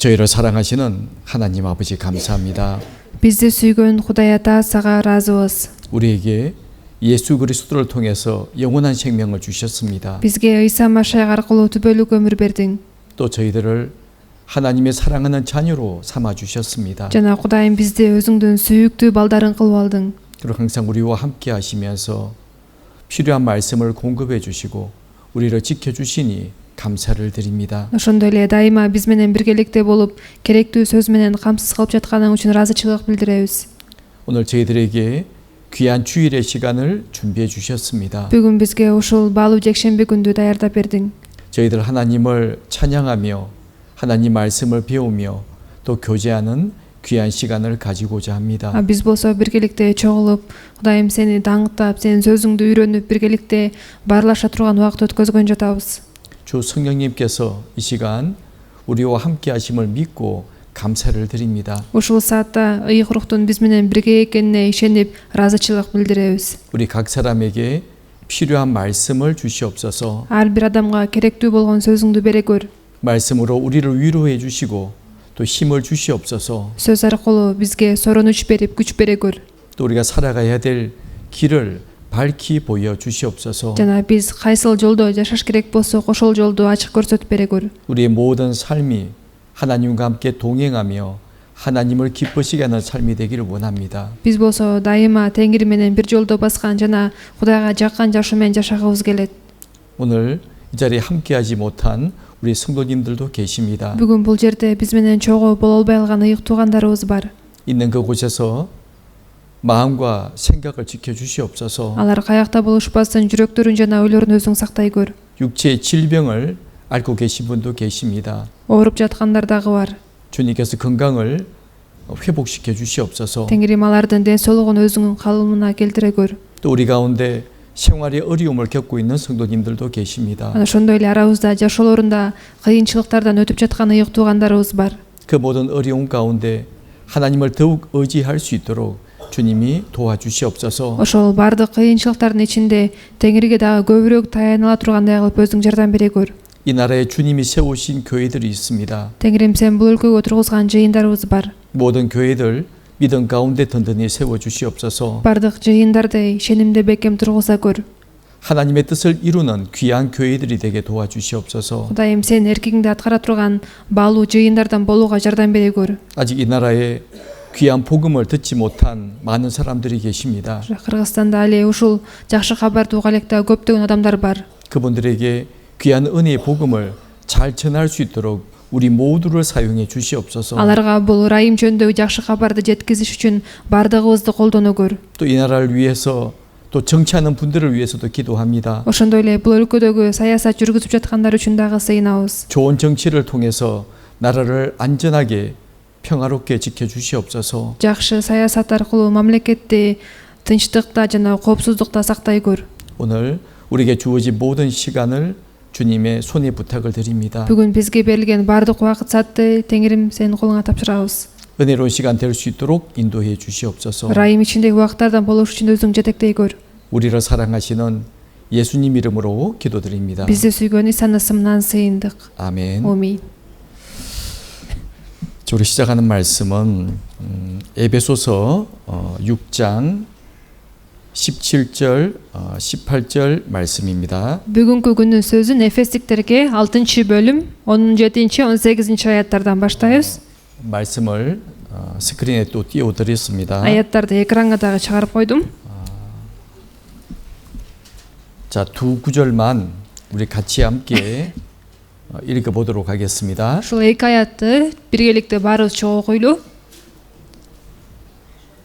저희를 사랑하시는 하나님 아버지 감사합니다. Bizdi süygөн Huday Ata saga razыбыз. 우리에게 예수 그리스도를 통해서 영원한 생명을 주셨습니다. Bizge Isa Mashiach arkылуу түбөлүк өмүр бердиң. 또 저희들을 하나님의 사랑하는 자녀로 삼아 주셨습니다. Жана Кудайым бизди өзүңдүн сүйүктүү балдарың кылып алдың. 그리고 항상 우리와 함께 하시면서 필요한 말씀을 공급해 주시고 우리를 지켜 주시니 감사를 드립니다. Ошондой эле дайыма биз менен биргеликте болуп, керектүү сөз менен камсыз кылып жатканың үчүн ыраазычылык билдиребиз. 오늘 저희들에게 귀한 주일의 시간을 준비해 주셨습니다. Бүгүн бизге ушул баалуу жекшемби күндү даярдап бердиң. 저희들 하나님을 찬양하며 하나님 말씀을 배우며 또 교제하는 귀한 시간을 가지고자 합니다. Биз болсо биргеликте чогулуп, Кудайым сени даңктап, сенин сөзүңдү үйрөнүп биргеликте баарлаша турган убакыт өткөзгөн жатабыз. 주 성령님께서 이 시간 우리와 함께 하심을 믿고 감사를 드립니다. Ушул саатта ыйык руктун биз менен бирге экенине ишенип, ыраазычылык билдиребиз. 우리 각 사람에게 필요한 말씀을 주시옵소서. Ар бир адамга керектүү болгон сөзүңдү бере көр. 말씀으로 우리를 위로해 주시고 또 힘을 주시옵소서. Сөз аркылуу бизге сорунуч берип, күч бере көр. 또 우리가 살아가야 될 길을 밝히 보여 주시옵소서. Жана биз кайсыл жолдо жашаш керек болсо, ошол жолду ачык көрсөтүп бере көр. 우리의 모든 삶이 하나님과 함께 동행하며 하나님을 기쁘시게 하는 삶이 되기를 원합니다. Биз болсо дайыма Теңири менен бир жолдо баскан жана Кудайга жаккан жашоо менен жашагыбыз келет. 오늘 이 자리에 함께하지 못한 우리 성도님들도 계십니다. Бүгүн бул жерде биз менен чогуу боло албай калган ыйык туугандарыбыз бар. 있는 그곳에서 마음과 생각을 지켜 주시옵소서. Алар каякта болушпасын жүрөктөрүн жана ойлорун өзүң сактай көр. 육체의 질병을 앓고 계신 분도 계십니다. Ооруп жаткандар дагы бар. 주님께서 건강을 회복시켜 주시옵소서. Теңирим алардын ден соолугун өзүңүн калыбына келтире көр. 또 우리 가운데 생활의 어려움을 겪고 있는 성도님들도 계십니다. Ошондой эле арабызда жашоолорунда кыйынчылыктардан өтүп жаткан ыйык туугандарыбыз бар. 그 모든 어려움 가운데 하나님을 더욱 의지할 수 있도록 주님이 도와주시옵소서. Ошол бардык кыйынчылыктардын ичинде Теңириге дагы көбүрөөк таяныла тургандай кылып өзүң жардам бере көр. 이 나라에 주님이 세우신 교회들이 있습니다. Теңирим сен бул өлкөгө тургузган жыйындарыбыз бар. 모든 교회들 믿음 가운데 든든히 세워 주시옵소서. Бардык жыйындарды ишенимде бекем тургуза көр. 하나님의 뜻을 이루는 귀한 교회들이 되게 도와주시옵소서. Кудайым сен эркигиңди аткара турган баалуу жыйындардан болууга жардам бере көр. 아직 이 나라에 귀한 복음을 듣지 못한 많은 사람들이 계십니다. Кыргызстанда али ушул жакшы кабарды уга электе көптөгөн адамдар бар. 그분들에게 귀한 은혜의 복음을 잘 전할 수 있도록 우리 모두를 사용해 주시옵소서. Аларга бул ырайым жөнүндөгү жакшы кабарды жеткизиш үчүн бардыгыбызды колдоно көр. 또 이 나라를 위해서 또 정치하는 분들을 위해서도 기도합니다. Ошондой эле бул өлкөдөгү саясат жүргүзүп жаткандар үчүн дагы сыйынабыз. 좋은 정치를 통해서 나라를 안전하게 평화롭게 지켜 주시옵소서. Жакшы саясат аркылуу мамлекетти тынчтыкта жана коопсуздукта сактай көр. 오늘 우리에게 주어진 모든 시간을 주님의 손에 부탁을 드립니다. Бүгүн бизге берилген бардык убакыт саатты Теңирим сенин колуңа тапшырабыз. 은혜로운 시간 될 수 있도록 인도해 주시옵소서. ырайым ичиндеги убактардан болуш үчүн өзүң жетектей көр. 우리를 사랑하시는 예수님 이름으로 기도드립니다. Бизди сүйгөн Исанын ысымынан сыйындык. 아멘. Амин. 우리 시작하는 말씀은 에베소서 6장 17절 18절 말씀입니다. Бүгүнкү күндүн сөзүн Эфестиктерге 6-бөлүм 17-18 аяттардан баштайбыз. 말씀을 스크린에 또 띄워 드렸습니다. Аяттарды экранга дагы чыгарып койдум. 자, 두 구절만 우리 같이 함께 읽어 보도록 하겠습니다. Ушул эки аятты биргеликте баарыбыз чогуу окуйлу.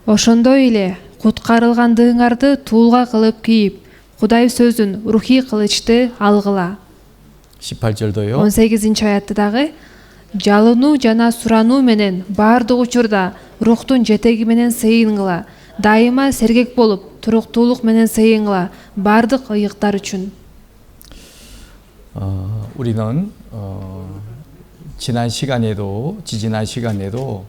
Ошондой эле куткарылгандыгыңарды туулга кылып кийип, Кудай сөзүн рухий кылычты алгыла. 18절도요. 18-аятты дагы жалынуу жана сурануу менен баардык учурда рухтун жетеги менен сыйынгыла. Дайыма сергек болуп, туруктуулук менен сыйынгыла баардык ыйыктар үчүн. 우리는 지난 시간에도 지지난 시간에도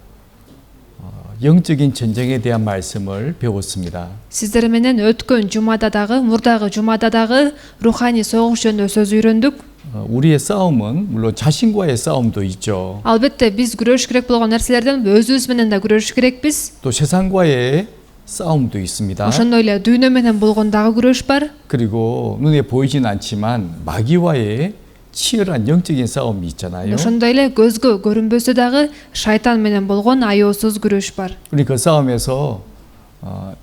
영적인 전쟁에 대한 말씀을 배웠습니다. Сиздер менен өткөн жумада дагы, мурдагы жумада дагы руханий согуш жөнүндө сөз үйрөндүк. 우리의 싸움은 물론 자신과의 싸움도 있죠. Албетте биз күрөшүш керек болгон нерселерден өзүбүз менен да күрөшүш керекпиз. 또 세상과의 싸움도 있습니다. Ошондой эле дүйнө менен болгон дагы күрөш бар. 그리고 눈에 보이진 않지만 마귀와의 치열한 영적인 싸움이 있잖아요. Ошондой эле көзгө көрүнбөсө дагы шайтан менен болгон аеосуз күрөш бар. 우리 그 싸움에서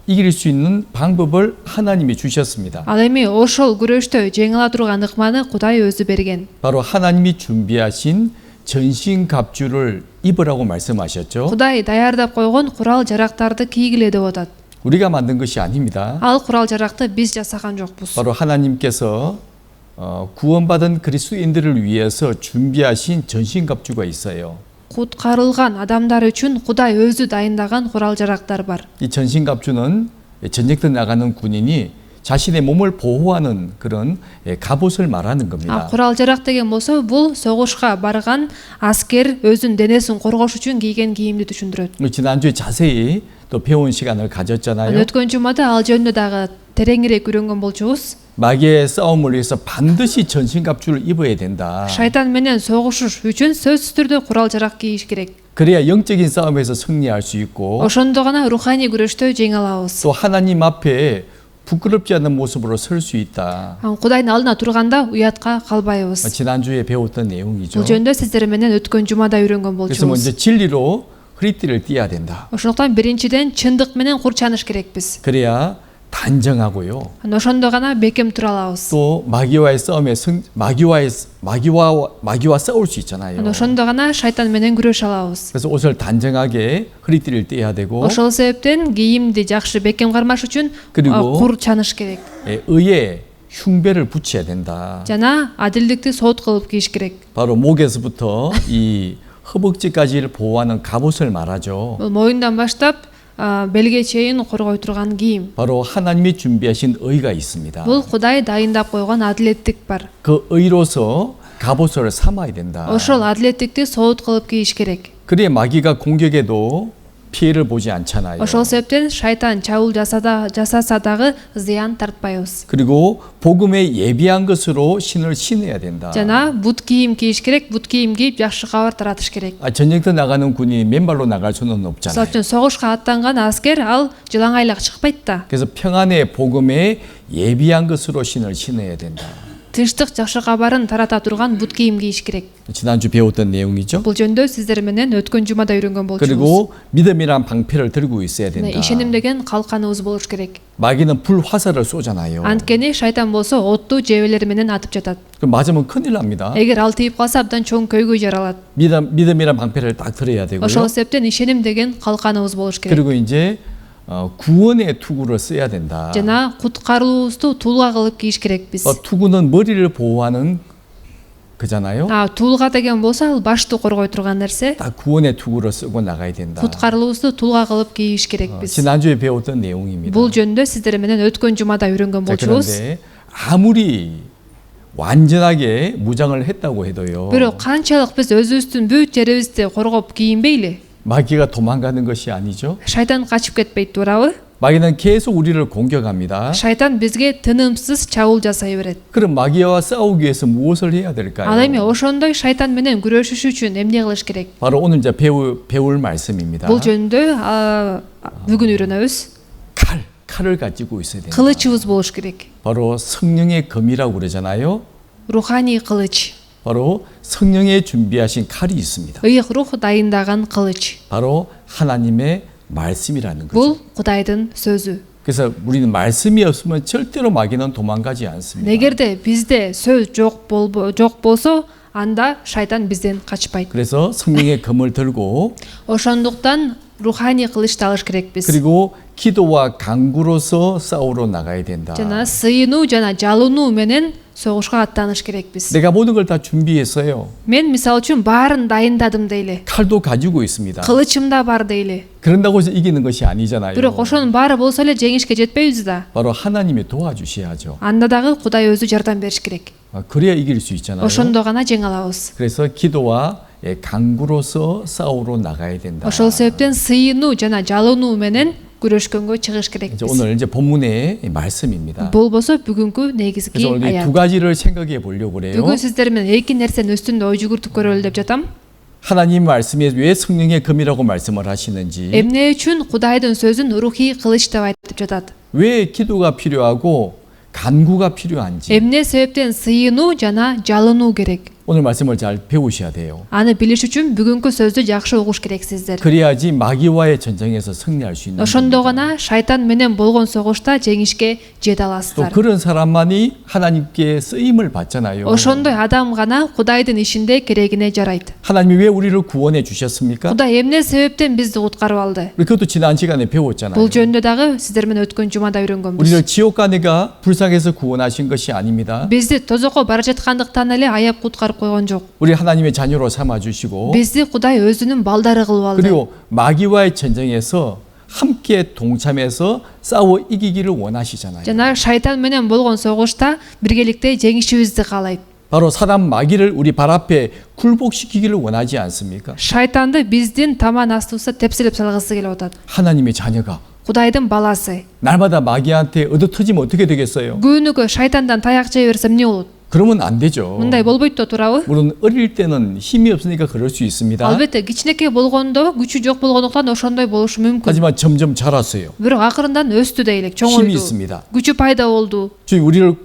이길 수 있는 방법을 하나님이 주셨습니다. Ал эми ошол күрөштө жеңе ала турган ыкманы Кудай өзү берген. 바로 하나님이 준비하신 전신갑주를 입으라고 말씀하셨죠. Кудай даярдап койгон курал жарактарды кийгиле деп атат. 우리가 만든 것이 아닙니다. Ал курал жаракты биз жасаган жокпуз. 바로 하나님께서 구원받은 그리스도인들을 위해서 준비하신 전신갑주가 있어요. Куткарылган адамдар үчүн Кудай өзү дайындаган курал жарактар бар. 이 전신갑주는 전쟁터 나가는 군인이 자신의 몸을 보호하는 그런 갑옷을 말하는 겁니다. Курал жарак деген болсо бул согушка барган аскер өзүн денесин коргош үчүн кийген кийимди түшүндүрөт. 지난주에 자세히 또 배운 시간을 가졌잖아요. Өткөн жумада ал жөнүндө дагы тереңирээк үйрөнгөн болчубуз. 마귀의 싸움을 위해서 반드시 전신갑주를 입어야 된다. Шайтан менен согушуш үчүн сөзсүз түрдө курал жарак кийиш керек. 그래야 영적인 싸움에서 승리할 수 있고 Ошондо гана руханий күрөштө жеңе алабыз. 또 하나님 앞에 부끄럽지 않은 모습으로 설 수 있다. Кудайдын алдына турганда уятка калбайбыз. 지난주에 배웠던 내용이죠. Бул жөнүндө сиздер менен өткөн жумада үйрөнгөн 그래서 먼저 болчубуз. 진리로 허리띠를 띠야 된다. Ошондуктан биринчиден чындык менен курчаныш керекпиз. 그래야 단정하고요. Ошондо гана бекем тура алабыз. 또 마귀와의 싸움에 마귀와 싸울 수 있잖아요. Ошондо гана шайтан менен күрөшө алабыз. 그래서 옷을 단정하게 허리띠를 떼야 되고 Ошол себептен кийимди жакшы бекем кармаш үчүн 그리고 курчаныш керек. 의에 흉배를 붙여야 된다. Жана адилдикти соот кылып кийиш керек. 바로 목에서부터 이 허벅지까지를 보호하는 갑옷을 말하죠. Бул моюндан баштап белге чейин коргой турган кийим. 바로 하나님이 준비하신 의가 있습니다. Бул Кудай дайындап койгон адилеттик бар. 그 의로서 갑옷을 삼아야 된다. Ошол адилеттикти соот кылып кийиш керек. 그래야 마귀가 공격해도 피해를 보지 않잖아요. Ошол себептен шайтан чабуул жасаса дагы зыян тартпайбыз. 그리고 복음에 예비한 것으로 신을 신어야 된다. Жана бут кийим кийиш керек, бут кийим кийип жакшы кабар таратыш керек. 전쟁터 나가는 군이 맨발로 나갈 수는 Мисалы 없잖아요. үчүн согушка аттанган аскер ал жылаң айлак чыкпайт да. 그래서 평안의 복음에 예비한 것으로 신을 신어야 된다. Тынчтык жакшы кабарын тарата турган бут кийим кийиш керек. 지난주 배웠던 내용이죠. Бул жөндө сиздер менен өткөн жумада үйрөнгөн болчубуз. 그리고 믿음이란 방패를 들고 있어야 된다. ишеним деген калканыбыз болуш керек. 마귀는 불 화살을 쏘잖아요. Анткени шайтан болсо оттуу жебелер менен атып жатат. 그 맞으면 큰일 납니다. Эгер ал тийип калса абдан чоң көйгөй жаралат. 믿음이란 방패를 딱 들어야 되고요. Ошол себептен ишеним деген калканыбыз болуш керек. 그리고 이제 구원의 투구를 써야 된다. Жана куткарылуубузду туулга кылып кийиш керекпиз. 투구는 머리를 보호하는 그잖아요. Туулга деген болсо ал башты коргой турган нерсе. 딱 구원의 투구를 쓰고 나가야 된다. Куткарылуубузду туулга кылып кийиш керекпиз. 지난주에 배웠던 내용입니다. Бул жөндө сиздер менен өткөн жумада үйрөнгөн болчубуз. 그런데 아무리 완전하게 무장을 했다고 해도요. Бирок канчалык биз өзүбүздүн бүт жерибизди коргоп кийинбейли? 마귀가 도망가는 것이 아니죠. Шайтан качып кетпейт туурабы? 마귀는 계속 우리를 공격합니다. Шайтан бизге тынымсыз чабуул жасай берет. 그럼 마귀와 싸우기 위해서 무엇을 해야 될까요? Ал эми ошондой шайтан менен күрөшүш үчүн эмне кылыш керек? 바로 오늘 이제 배울 말씀입니다. Бул жөнүндө бүгүн үйрөнөбүз. 칼을 가지고 있어야 된다. Кылычыбыз болуш керек. 바로 성령의 검이라고 그러잖아요. Руханий кылыч. 바로 성령의 준비하신 칼이 있습니다. Ыйык рух дайындаган кылыч. 바로 하나님의 말씀이라는 거죠. Бул Кудайдын сөзү. 그래서 우리는 말씀이 없으면 절대로 마귀는 도망가지 않습니다. Эгерде бизде сөз жок болсо, анда шайтан бизден качпайт. 그래서 성령의 검을 들고 Ошондуктан руханий кылычты алыш керекпиз. 그리고 기도와 강구로서 싸우러 나가야 된다. Жана сыйынуу жана жалынуу менен согушка аттаныш керекпиз. 내가 모든 걸 다 준비했어요. Мен мисалы үчүн баарын дайындадым дейли. 칼도 가지고 있습니다. Кылычым да бар дейли. 그런다고 해서 이기는 것이 아니잖아요. Бирок ошонун баары болсо эле жеңишке жетпейбиз да. 바로 하나님이 도와주셔야죠. Анда дагы Кудай өзү жардам бериш керек. 그래야 이길 수 있잖아요. Ошондо гана жеңе алабыз. 그래서 기도와 강구로서 싸우러 나가야 된다. Ошол себептен сыйынуу жана жалынуу менен күрөшкөнгө чыгыш 이제 керекпиз. 오늘 이제 본문의 말씀입니다. Болбосо бүгүнкү негизги 그래서 오늘 이 аят. 두 가지를 생각해 보려고 그래요. Бүгүн сиздер менен эки нерсенин үстүндө ой жүгүртүп көрөлү деп жатам. 하나님 말씀에 왜 성령의 금이라고 말씀을 하시는지, Эмне үчүн Кудайдын сөзүн рухий кылыч деп айтып жатат? 왜 기도가 필요하고 간구가 필요한지 Эмне себептен сыйынуу жана жалынуу керек? 오늘 말씀을 잘 배우셔야 돼요. Аны билиш үчүн бүгүнкү сөздү жакшы угуш керексиздер. 그래야지 마귀와의 전쟁에서 승리할 수 있는 Ошондо 겁니다. гана шайтан менен болгон согушта жеңишке жете 또 аласыздар. 그런 사람만이 하나님께 쓰임을 받잖아요. Ошондой адам гана Кудайдын ишинде керегине жарайт. 하나님이 왜 우리를 구원해 주셨습니까? Кудай эмне себептен бизди куткарып алды? 우리 그것도 지난 시간에 배웠잖아요. Бул жөнүндө дагы сиздер менен өткөн жумада үйрөнгөнбүз. 우리를 지옥 가내가 불쌍해서 구원하신 것이 아닙니다. Бизди тозокко бара жаткандыктан эле аяп куткарып койгон жок. 우리 하나님의 자녀로 삼아 주시고 Бизди Кудай өзүнүн балдары кылып алды. 그리고 마귀와의 전쟁에서 함께 동참해서 싸워 이기기를 원하시잖아요. Жана шайтан менен болгон согушта биргеликте жеңишибизди каалайт. 바로 사단 마귀를 우리 발 앞에 굴복시키기를 원하지 않습니까? Шайтанды биздин таман астыбызда тепселеп салгысы келип атат. 하나님의 자녀가 Кудайдын баласы. 날마다 마귀한테 얻어터지면 어떻게 되겠어요? Күнүгө шайтандан таяк жей берсем эмне болот? 그러면 안 되죠. Мындай болбойт да туурабы? 물론 어릴 때는 힘이 없으니까 그럴 수 있습니다. Албетте кичинекей болгондо күчү жок болгондуктан ошондой болушу мүмкүн. 하지만 점점 자랐어요. Бирок акырындан өстү дейлик, 힘이 чоңойду. 있습니다. Күчү пайда болду. 주님 우리를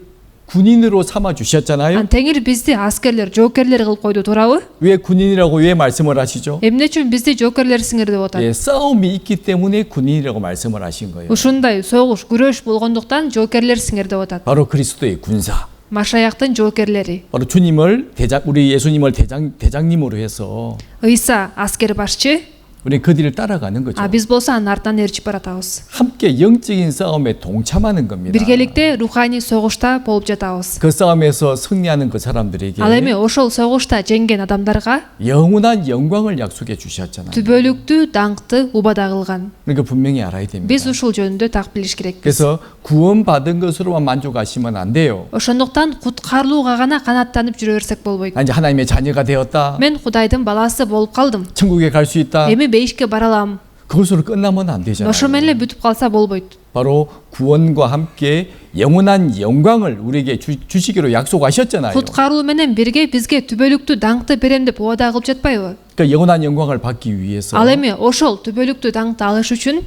군인으로 삼아 주셨잖아요. Теңир бизди аскерлер, жоокерлер кылып койду, туурабы? 왜 군인이라고 왜 말씀을 하시죠? Эмне үчүн бизди жоокерлерсиңер деп атат? 예, 싸움이 있기 때문에 군인이라고 말씀을 하신 거예요. Ушундай согуш, күрөш болгондуктан жоокерлерсиңер деп атат. 바로 그리스도의 군사. Машаяктын жоокерлери. 바로 주님을 우리 예수님을 대장님으로 해서 Ыйса аскер башчы, 우리 그 뒤를 따라가는 거죠. биз болсо анын артынан ээрчип баратабыз. 함께 영적인 싸움에 동참하는 겁니다. Биргеликте руханий согушта болуп жатабыз. 그 싸움에서 승리하는 그 사람들에게 Ал эми ошол согушта жеңген адамдарга 영원한 영광을 약속해 주셨잖아요. түбөлүктүү даңкты убада кылган. 그러니까 분명히 알아야 됩니다. Биз ушул жөнүндө так билиш керекпиз. 그래서 구원받은 것으로만 만족하시면 안 돼요. Ошондуктан куткарылууга гана канааттанып жүрө берсек болбойт. 나 이제 하나님의 자녀가 되었다. Мен Кудайдын баласы болуп калдым. 천국에 갈 수 있다. Эми бейишке бара алам. 그것으로 끝나면 안 되잖아요. Ошо менен эле бүтүп калса болбойт. 바로 구원과 함께 영원한 영광을 우리에게 주시기로 약속하셨잖아요. Куткарылуу менен бирге бизге түбөлүктүү даңкты берем деп убада кылып жатпайбы? 그러니까 영원한 영광을 받기 위해서 Ал эми ошол түбөлүктүү даңкты алыш үчүн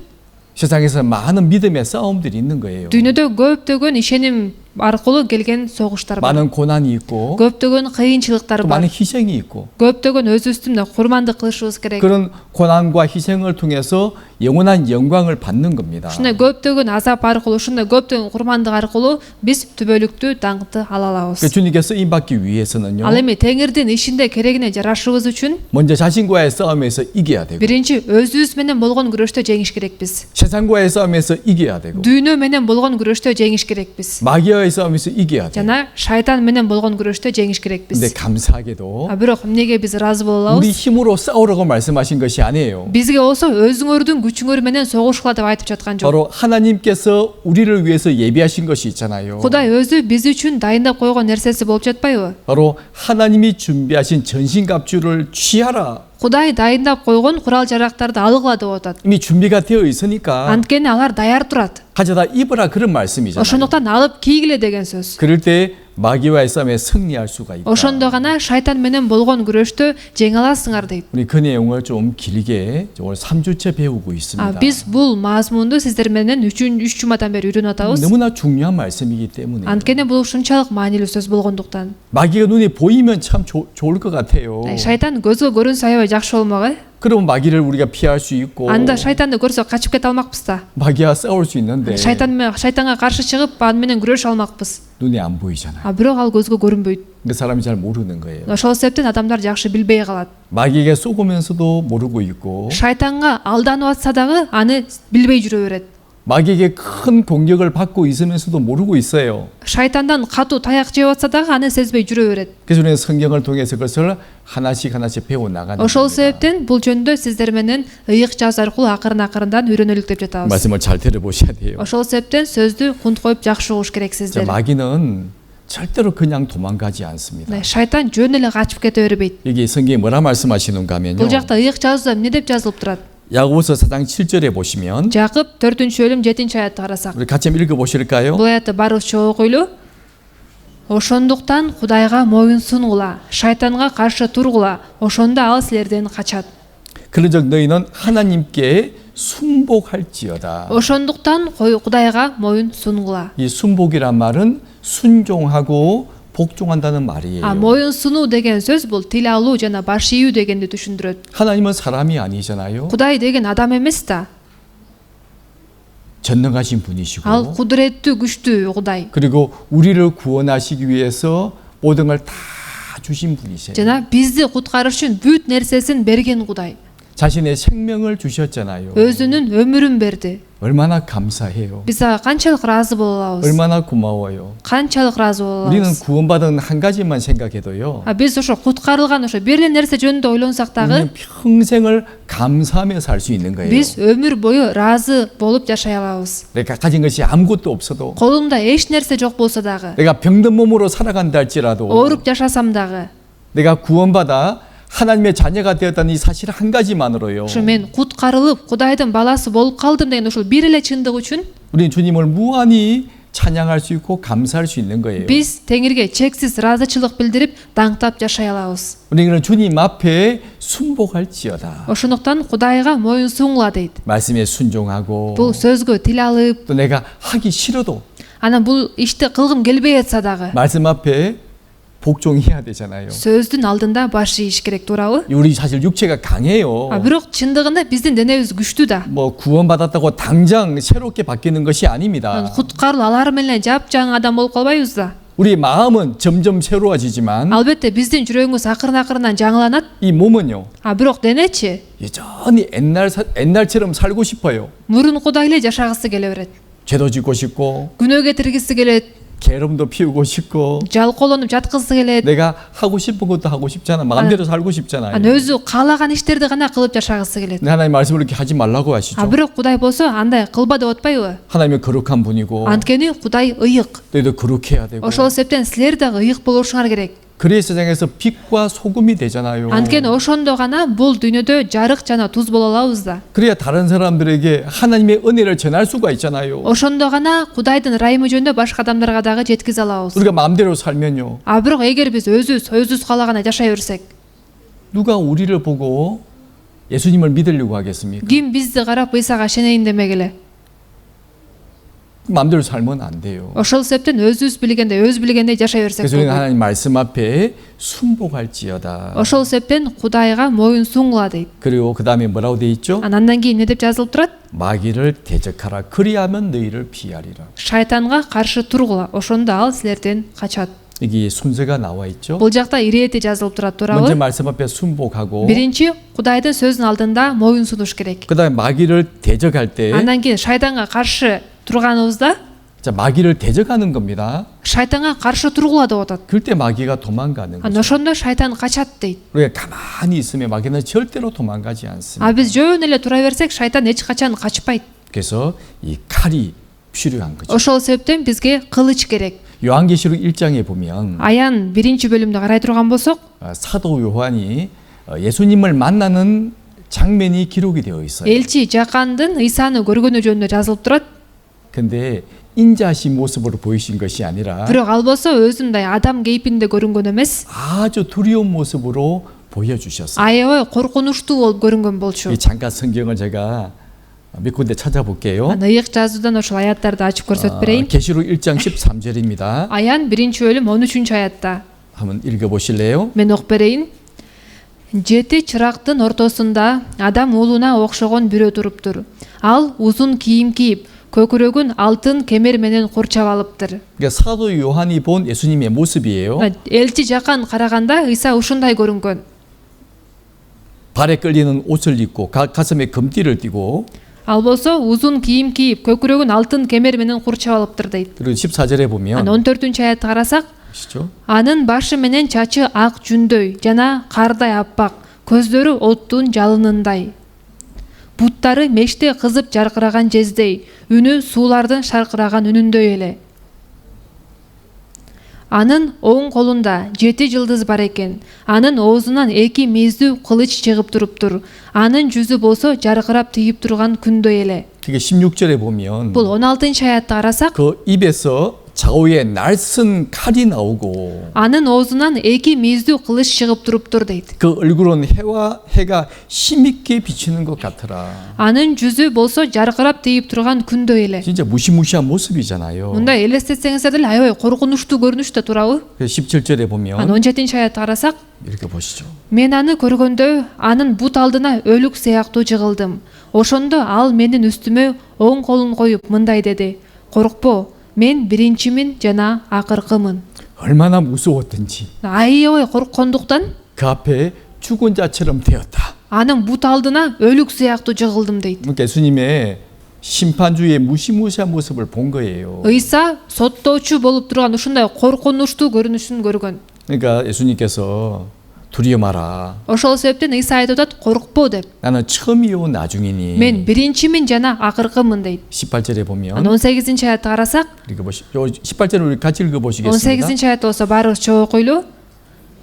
세상에서 많은 믿음의 싸움들이 있는 거예요. дүйнөдө көптөгөн ишеним аркылуу келген согуштар бар. 많은 고난이 있고 Көптөгөн кыйынчылыктар 또 бар. 많은 희생이 있고 Көптөгөн өзүбүздүн курмандык кылышыбыз керек. 그런 고난과 희생을 통해서 영원한 영광을 받는 겁니다. Ушундай көптөгөн азап аркылуу, ушундай көптөгөн курмандык аркылуу биз түбөлүктүү даңкты ала алабыз. 그 주님께 쓰임 받기 위해서는요. Ал эми Теңирдин ишинде керегине жарашыбыз үчүн 먼저 자신과의 싸움에서 이겨야 되고 биринчи өзүбүз менен болгон күрөштө жеңиш керекпиз. 세상과의 싸움에서 이겨야 되고 Дүйнө менен болгон күрөштө жеңиш керекпиз. 마귀와의 싸움에서 이겨야 돼요. Жана шайтан менен болгон күрөштө жеңиш керекпиз. 근데 감사하게도 Бирок эмнеге биз ыраазы боло 우리 алабыз? 힘으로 싸우라고 말씀하신 것이 아니에요. Бизге болсо өзүңөрдүн күчүңөр менен согушкула деп айтып жаткан жок. 바로 하나님께서 우리를 위해서 예비하신 것이 있잖아요. Кудай өзү биз үчүн дайындап койгон нерсеси болуп жатпайбы? 바로 하나님이 준비하신 전신갑주를 취하라. Кудай дайындап койгон курал жарактарды алгыла деп атат. 이미 준비가 되어 있으니까 Анткени алар даяр турат. 가져다 입으라 그런 말씀이잖아요. Ошондуктан алып кийгиле деген сөз. 그럴 때 마귀와의 싸움에 승리할 수가 있다. Ошондо гана шайтан менен болгон күрөштө жеңе аласыңар дейт. 우리 그 내용을 좀 길게 오늘 3주째 배우고 있습니다. Биз бул мазмунду сиздер менен 3 жумадан бери үйрөнүп атабыз. 너무나 중요한 말씀이기 때문에 Анткени бул ушунчалык маанилүү сөз болгондуктан. 마귀가 눈에 보이면 참 좋을 것 같아요. Шайтан көзгө көрүнсө аябай жакшы болмок, 그럼 마귀를 우리가 피할 수 있고 Анда шайтанды көрсөк качып кете алмакпыз да. 마귀와 싸울 수 있는데 Шайтанга каршы чыгып аны менен күрөшө алмакпыз. 눈에 안 보이잖아요. Бирок ал көзгө көрүнбөйт. 그 사람이 잘 모르는 거예요. Ошол себептен адамдар жакшы билбей калат. 마귀에게 쏘고면서도 모르고 있고 Шайтанга алданып атса дагы аны билбей жүрө берет. 마귀에게 큰 공격을 받고 있으면서도 모르고 있어요. Шайтандан катуу таяк жеп атса дагы аны сезбей жүрө берет. 그래서 우리는 성경을 통해서 그것을 하나씩 배워 나가는 Ошол 겁니다. себептен бул жөнүндө сиздер менен ыйык жаз аркылуу акырын-акырындан үйрөнөлүк деп жатабыз. 말씀을 잘 들어보셔야 돼요. Ошол себептен сөздү кунт коюп жакшы угуш керексиздер. 마귀는 절대로 그냥 도망가지 않습니다. Шайтан жөн эле качып кете бербейт. 여기 성경에 뭐라 말씀하시는가 하면요. Бул жакта ыйык жазууда эмне деп жазылып турат? 야고보서 4장 7절에 보시면 Жакып 4-бөлүм 7 аятты карасак. 우리 같이 한번 읽어보실까요? Бул аятты барыбызча окуйлу. Ошондуктан Кудайга моюн сунгула, шайтанга каршы тургула. Ошондо ал силерден качат. 그런즉 너희는 하나님께 순복할지어다. Ошондуктан Кудайга моюн сунгула. 이 순복이란 말은 순종하고 복종한다는 말이에요. Моюн сунуу деген сөз бул тил алуу жана баш ийүү дегенди түшүндүрөт. 하나님은 사람이 아니잖아요. Кудай деген адам эмес да. 전능하신 분이시고 Ал кудуреттүү, күчтүү Кудай. 그리고 우리를 구원하시기 위해서 모든 걸 다 주신 분이세요. Жана бизди куткарыш үчүн бүт нерсесин берген Кудай. 자신의 생명을 주셨잖아요. Өзүнүн өмүрүн берди. 얼마나 감사해요. Биз ага канчалык ыраазы боло алабыз? 얼마나 고마워요. Канчалык ыраазы боло 우리는 алабыз? 구원받은 한 가지만 생각해도요. Биз ошо куткарылган ошо бир эле нерсе жөнүндө ойлонсак дагы 우리는 평생을 감사하며 살 수 있는 거예요. биз өмүр бою ыраазы болуп жашай алабыз. 내가 가진 것이 아무것도 없어도 Колумда эч нерсе жок болсо дагы, 내가 병든 몸으로 살아간다 할지라도 ооруп жашасам дагы, 내가 구원받아 하나님의 자녀가 되었다는 이 사실 한 가지만으로요. ошо мен куткарылып Кудайдын баласы болуп калдым деген ушул бир эле чындык үчүн 우리는 주님을 무한히 찬양할 수 있고 감사할 수 있는 거예요. биз Теңирге чексиз ыраазычылык билдирип даңктап жашай алабыз. 우리는 주님 앞에 순복할지어다. Ошондуктан Кудайга моюн суңла дейт. 말씀에 순종하고 Бул сөзгө тил алып, 또 내가 하기 싫어도 анан бул ишти кылгым келбей атса дагы 말씀 앞에 복종해야 되잖아요. сөздүн алдында баш ийиш керек, туурабы? 우리 사실 육체가 강해요. Бирок чындыгында биздин денебиз күчтүү да. 뭐 구원받았다고 당장 새롭게 바뀌는 것이 아닙니다. Куткарыл алар менен жапжаңы адам болуп калбайбыз да. 우리 마음은 점점 새로워지지만 Албетте биздин жүрөгүбүз акырын жаңыланат. 이 몸은요. Бирок денечи 여전히 옛날처럼 살고 싶어요. мурункудай эле жашагысы келе берет. 죄도 짓고 싶고 Күнөө кетиргиси келет, 게으름도 피우고 싶고 жалкоолонуп жаткысы келет. 내가 하고 싶은 것도 하고 싶잖아. 마음대로 살고 싶잖아요. Өзү каалаган иштерди гана кылып жашагысы келет. 근데 하나님 말씀을 이렇게 하지 말라고 하시죠. Бирок Кудай болсо андай кылба деп атпайбы? 하나님은 거룩한 분이고 Анткени Кудай ыйык. 너희도 거룩해야 되고 Ошол себептен силер дагы ыйык болушуңар керек. 그리스도의 세상에서 빛과 소금이 되잖아요. Анткени ошондо гана бул дүйнөдө жарык жана туз боло алабыз да. 그래야 다른 사람들에게 하나님의 은혜를 전할 수가 있잖아요. Ошондо гана Кудайдын ырайымы жөнүндө башка адамдарга дагы жеткизе алабыз. 우리가 마음대로 살면요. Бирок эгер биз өзүбүз каалагандай жашай берсек, 누가 우리를 보고 예수님을 믿으려고 하겠습니까? ким бизди карап Ыйсага ишенейин демегиле? 마음대로 살면 안 돼요. Ошол себептен өз билгендей жашай берсек 그래서 우리는 болот. 하나님 말씀 앞에 순복할지어다. Ошол себептен Кудайга моюн суңла дейт. 그리고 그 다음에 뭐라고 돼 있죠? Андан кийин эмне деп жазылып турат? 마귀를 대적하라. 그리하면 너희를 피하리라. Шайтанга каршы тургула, ошондо ал силерден качат. 이게 순서가 나와 있죠. Бул жакта ирети жазылып турат, 먼저 туурабы? 말씀 앞에 순복하고 Биринчи Кудайдын сөзүнүн алдында моюн сунуш керек. 그다음에 마귀를 대적할 때 Андан кийин шайтанга каршы турганыбызда 자, 마귀를 대적하는 겁니다. шайтанга каршы тургула деп атат. 그때 마귀가 도망가는 거죠. Ошондо шайтан качат дейт. 우리가 가만히 있으면 마귀는 절대로 도망가지 않습니다. Биз жөн эле тура берсек, шайтан эч качан качпайт. 그래서 이 칼이 필요한 거죠. Ошол себептен бизге кылыч керек. 요한계시록 1장에 보면 Аян 1-бөлүмдө карай турган болсок, 사도 요한이 예수님을 만나는 장면이 기록이 되어 있어요. элчи Жакандын Ыйсаны көргөнү жөнүндө жазылып турат. 근데 인자신 모습으로 보이신 것이 아니라 Бирок ал болсо өзүндөй адам кейпинде көрүнгөн эмес, 아주 두려운 모습으로 보여주셨어요. аябай коркунучтуу болуп көрүнгөн болчу. 이 잠깐 성경을 제가 몇 군데 찾아볼게요. Ыйык жазуудан ошол аяттарды ачып көрсөтүп берейин. 계시록 1장 13절입니다. Аян 1-бөлүм 13-аятта. 한번 읽어보실래요? Мен окуп берейин. Жети чырактын ортосунда адам уулуна окшогон бирөө туруптур. Ал узун кийим кийип, көкүрөгүн алтын кемер менен курчап алыптыр. 그러니까 사도 요한이 본 예수님의 모습이에요. Элчи Жакан караганда Ыйса ушундай көрүнгөн. 발에 끌리는 옷을 입고 가슴에 금띠를 띠고 Ал болсо узун кийим кийип, көкүрөгүн алтын кемер менен курчап алыптыр дейт. 그리고 14절에 보면 14-аятты карасак, 보시죠. анын башы менен чачы ак жүндөй жана кардай аппак, көздөрү оттун жалынындай. Буттары меште кызып жаркыраган жездей, үнү суулардын шаркыраган үнүндөй эле. Анын оң колунда 7 жылдыз бар экен. Анын оозунан 2 мездүү кылыч чыгып туруптур. Анын жүзү болсо жаркырап тийип турган күндөй эле. 그게 16절에 보면 Бул 16 аятта карасак, 그 입에서 좌우에 날선 칼이 나오고 анын оозунан 2 мездүү кылыч чыгып туруптур дейт. 그 얼굴은 해가 힘있게 비치는 것 같더라. Анын жүзү болсо жаркырап тийип турган күндөй эле. 진짜 무시무시한 모습이잖아요. Мындай элестетсеңиздер деле аябай коркунучтуу көрүнүштө турабы? 그래서 17절에 Ан 보면 17 аятта карасак, 이렇게 보시죠. мен аны көргөндө анын бут алдына өлүк сыяктуу жыгылдым. Ошондо ал менин үстүмө оң колун коюп мындай деди: "Коркпо, мен биринчимин жана акыркымын." 얼마나 무서웠던지 Аябай корккондуктан 그 앞에 죽은 자처럼 되었다. анын бут алдына өлүк сыяктуу жыгылдым дейт. 그러니까 예수님의 심판주의 무시무시한 모습을 본 거예요. Ыйса соттоочу болуп турган ушундай коркунучтуу көрүнүшүн көргөн. 그러니까 예수님께서 두려워 마라. Ошол себептен Ыйса айтып атат: "Коркпо" деп. 나는 처음이요 나중이니. Мен биринчимин жана акыркымын дейт. 18절에 Ан 보면 18 аятты карасак, 이렇게 보시. 요 18절을 우리 같이 읽어 보시겠습니다. 18 аят болсо баарыбыз чогуу окуйлу.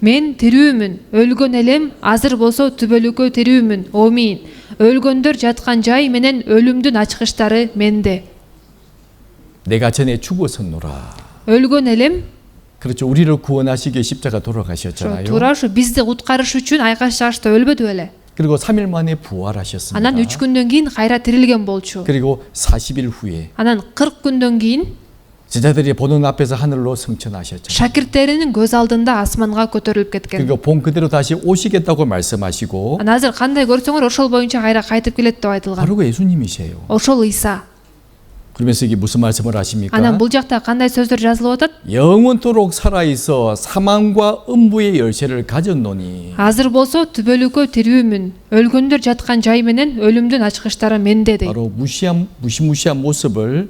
Мен тирүүмүн, өлгөн элем, азыр болсо түбөлүккө тирүүмүн. Омин. Өлгөндөр жаткан жай менен өлүмдүн ачкычтары менде. 내가 전에 죽었었노라. Өлгөн элем, 그렇죠. 우리를 구원하시기에 십자가 ошо 돌아가셨잖아요. туура ушу бизди куткарыш үчүн айкаш чашта өлбөдү беле. 그리고 3일 만에 부활하셨습니다. Анан 3 күндөн кийин кайра тирилген болчу. 그리고 40일 후에 Анан 40 күндөн кийин 제자들이 보는 앞에서 하늘로 승천하셨죠. шакирттеринин көз алдында асманга көтөрүлүп кеткен. 그리고 본 그대로 다시 오시겠다고 말씀하시고 Анан азыр кандай көрсөңөр ошол боюнча кайра кайтып келет деп айтылган. 바로 그 예수님이세요. Ошол Ыйса. 그러면서 이게 무슨 말씀을 하십니까? Анан бул жакта кандай сөздөр жазылып атат? 영원토록 살아있어 사망과 음부의 열쇠를 가졌노니 Азыр болсо түбөлүккө тирүүмүн. Өлгөндөр жаткан жай менен өлүмдүн ачкычтары менде дейт. 바로 무시무시한 모습을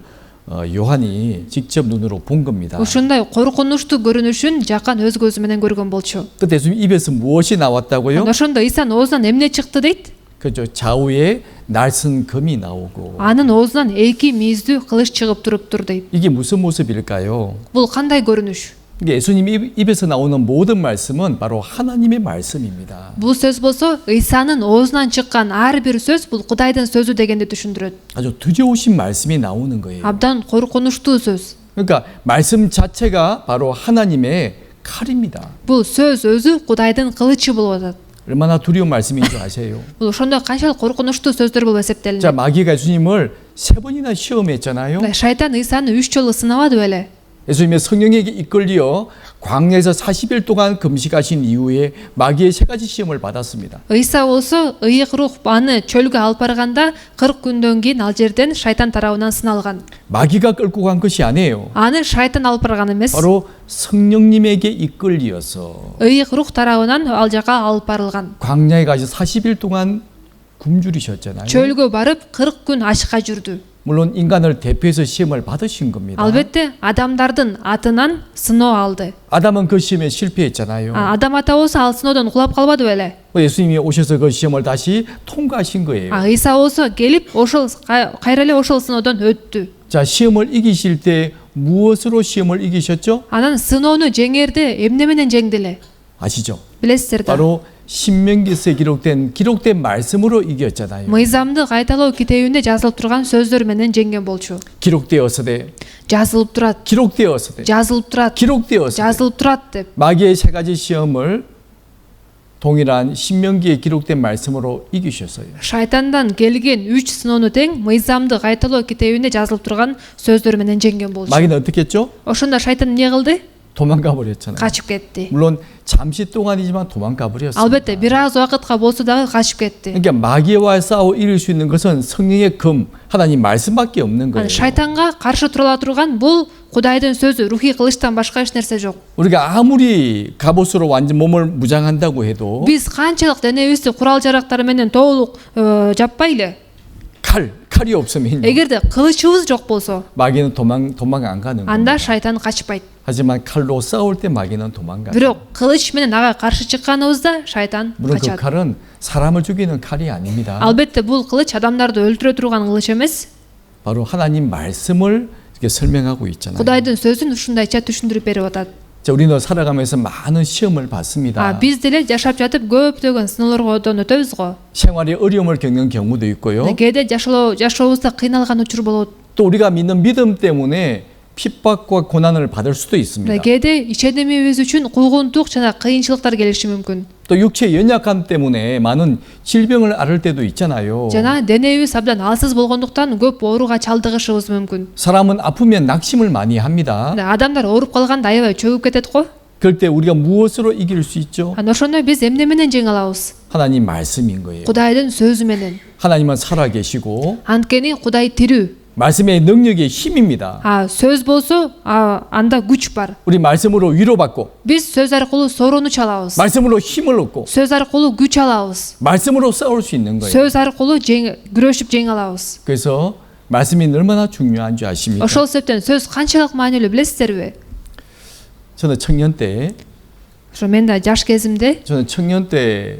요한이 직접 눈으로 본 겁니다. Ушундай коркунучтуу көрүнүшүн жакан өз көзү менен көргөн болчу. 그때 예수님 입에서 무엇이 나왔다고요? Ошондо Ыйсанын оозунан эмне чыкты дейт? 그죠. 좌우에 날선 금이 나오고 Анын оозунан 2 мездүү кылыч чыгып туруптур дейт. 이게 무슨 모습일까요? Бул кандай көрүнүш? 이게 예수님 입에서 나오는 모든 말씀은 바로 하나님의 말씀입니다. Бул сөз болсо Ыйсанын оозунан чыккан ар бир сөз бул Кудайдын сөзү дегенди түшүндүрөт. 아주 두려우신 말씀이 나오는 거예요. Абдан коркунучтуу сөз. 그러니까 말씀 자체가 바로 하나님의 칼입니다. Бул сөз өзү Кудайдын кылычы болуп атат. 얼마나 두려운 말씀인 줄 아세요? Бул ошондой канчалык коркунучтуу сөздөр болуп эсептелинет. 자, 마귀가 예수님을 3번이나 시험했잖아요. Шайтан Ыйсаны 3 жолу сынабады беле? 예수님의 성령에게 이끌려 광야에서 40일 동안 금식하신 이후에 마귀의 3가지 시험을 받았습니다. Ыйса болсо ыйык рух аны чөлгө алып барганда 40 күндөн кийин ал жерден шайтан тарабынан сыналган. 마귀가 끌고 간 것이 아니에요. Аны шайтан алып барган эмес. 바로 성령님에게 이끌려서 ыйык рух тарабынан ал жака алып барылган. 광야에 가서 40일 동안 굶주리셨잖아요. Чөлгө барып 40 күн ачка жүрдү. 물론 인간을 대표해서 시험을 받으신 겁니다. Албетте адамдардын атынан сыноо алды. 아담은 그 시험에 실패했잖아요. Адам ата болсо ал сыноодон кулап калбады беле? 예수님이 오셔서 그 시험을 다시 통과하신 거예요. Ыйса болсо келип ошол кайра эле ошол сыноодон өттү. 자, 시험을 이기실 때 무엇으로 시험을 이기셨죠? Анан сыноону жеңерде эмне менен жеңди эле? 아시죠? Билесиздер да. 바로 신명기서에 기록된 말씀으로 이겼잖아요. Мыйзамды кайталоо китебинде жазылып турган сөздөр менен жеңген болчу. 기록되었으되 Жазылып турат. 기록되었으되 Жазылып турат. 기록되었으되 Жазылып турат деп. 마귀의 3가지 시험을 동일한 신명기에 기록된 말씀으로 이기셨어요. Шайтандан келген 3 сыноону тең мыйзамды кайталоо китебинде жазылып турган сөздөр менен жеңген болчу. 마귀는 어떻게 했죠? Ошондо шайтан эмне кылды? 도망가 버렸잖아요. Качып кетти. 물론 잠시 동안이지만 도망가 버렸어요. Албетте бир аз убакытка болсо дагы качып кетти. 그러니까 마귀와 싸워 이길 수 있는 것은 성령의 금, 하나님 말씀밖에 없는 거예요. Шайтанга каршы тура ала турган бул Кудайдын сөзү, рухий кылычтан башка эч нерсе жок. 우리가 아무리 갑옷으로 완전 몸을 무장한다고 해도 Биз канчалык денебизди курал жарактары менен толук жаппайлы. 칼이 없으면 Эгерде кылычыбыз жок болсо, 마귀는 도망 안 가는 거예요. анда шайтан качпайт. 하지만 칼로 싸울 때 마귀는 도망가요. Бирок кылыч менен ага каршы чыкканыбызда шайтан 물론 그 качат. 칼은 사람을 죽이는 칼이 아닙니다. Албетте бул кылыч адамдарды өлтүрө турган кылыч эмес. 바로 하나님 말씀을 이렇게 설명하고 있잖아요. Кудайдын сөзүн ушундайча түшүндүрүп берип атат. 자, 우리는 살아가면서 많은 시험을 받습니다. Биз деле жашап жатып көптөгөн сыноолордон өтөбүз го. 생활에 어려움을 겪는 경우도 있고요. Кээде жашообузда кыйналган учур болот. 또 우리가 믿는 믿음 때문에 핍박과 고난을 받을 수도 있습니다. Кээде ишенимибиз үчүн куугунтук жана кыйынчылыктар келиши мүмкүн. 또 육체의 연약함 때문에 많은 질병을 앓을 때도 있잖아요. Жана денебиз абдан алсыз болгондуктан көп ооруга чалдыгышыбыз мүмкүн. 사람은 아프면 낙심을 많이 합니다. Адамдар ооруп калганда аябай чөгүп кетет го. 그럴 때 우리가 무엇으로 이길 수 있죠? Ошондо биз эмне менен жеңе алабыз? 하나님 말씀인 거예요. Кудайдын сөзү менен. 하나님은 살아계시고 Анткени Кудай тирүү. 말씀의 능력의 힘입니다. Сөз болсо, анда күч бар. 우리 말씀으로 위로받고 Биз сөз аркылуу сорууну чалабыз. 말씀으로 힘을 얻고 Сөз аркылуу күч алабыз. 말씀으로 싸울 수 있는 거예요. Сөз аркылуу күрөшүп жеңе алабыз. 그래서 말씀이 얼마나 중요한 줄 아십니까? Ошол себептен сөз канчалык маанилүү билесиздерби? 저는 청년 때 Мен да жаш кезимде,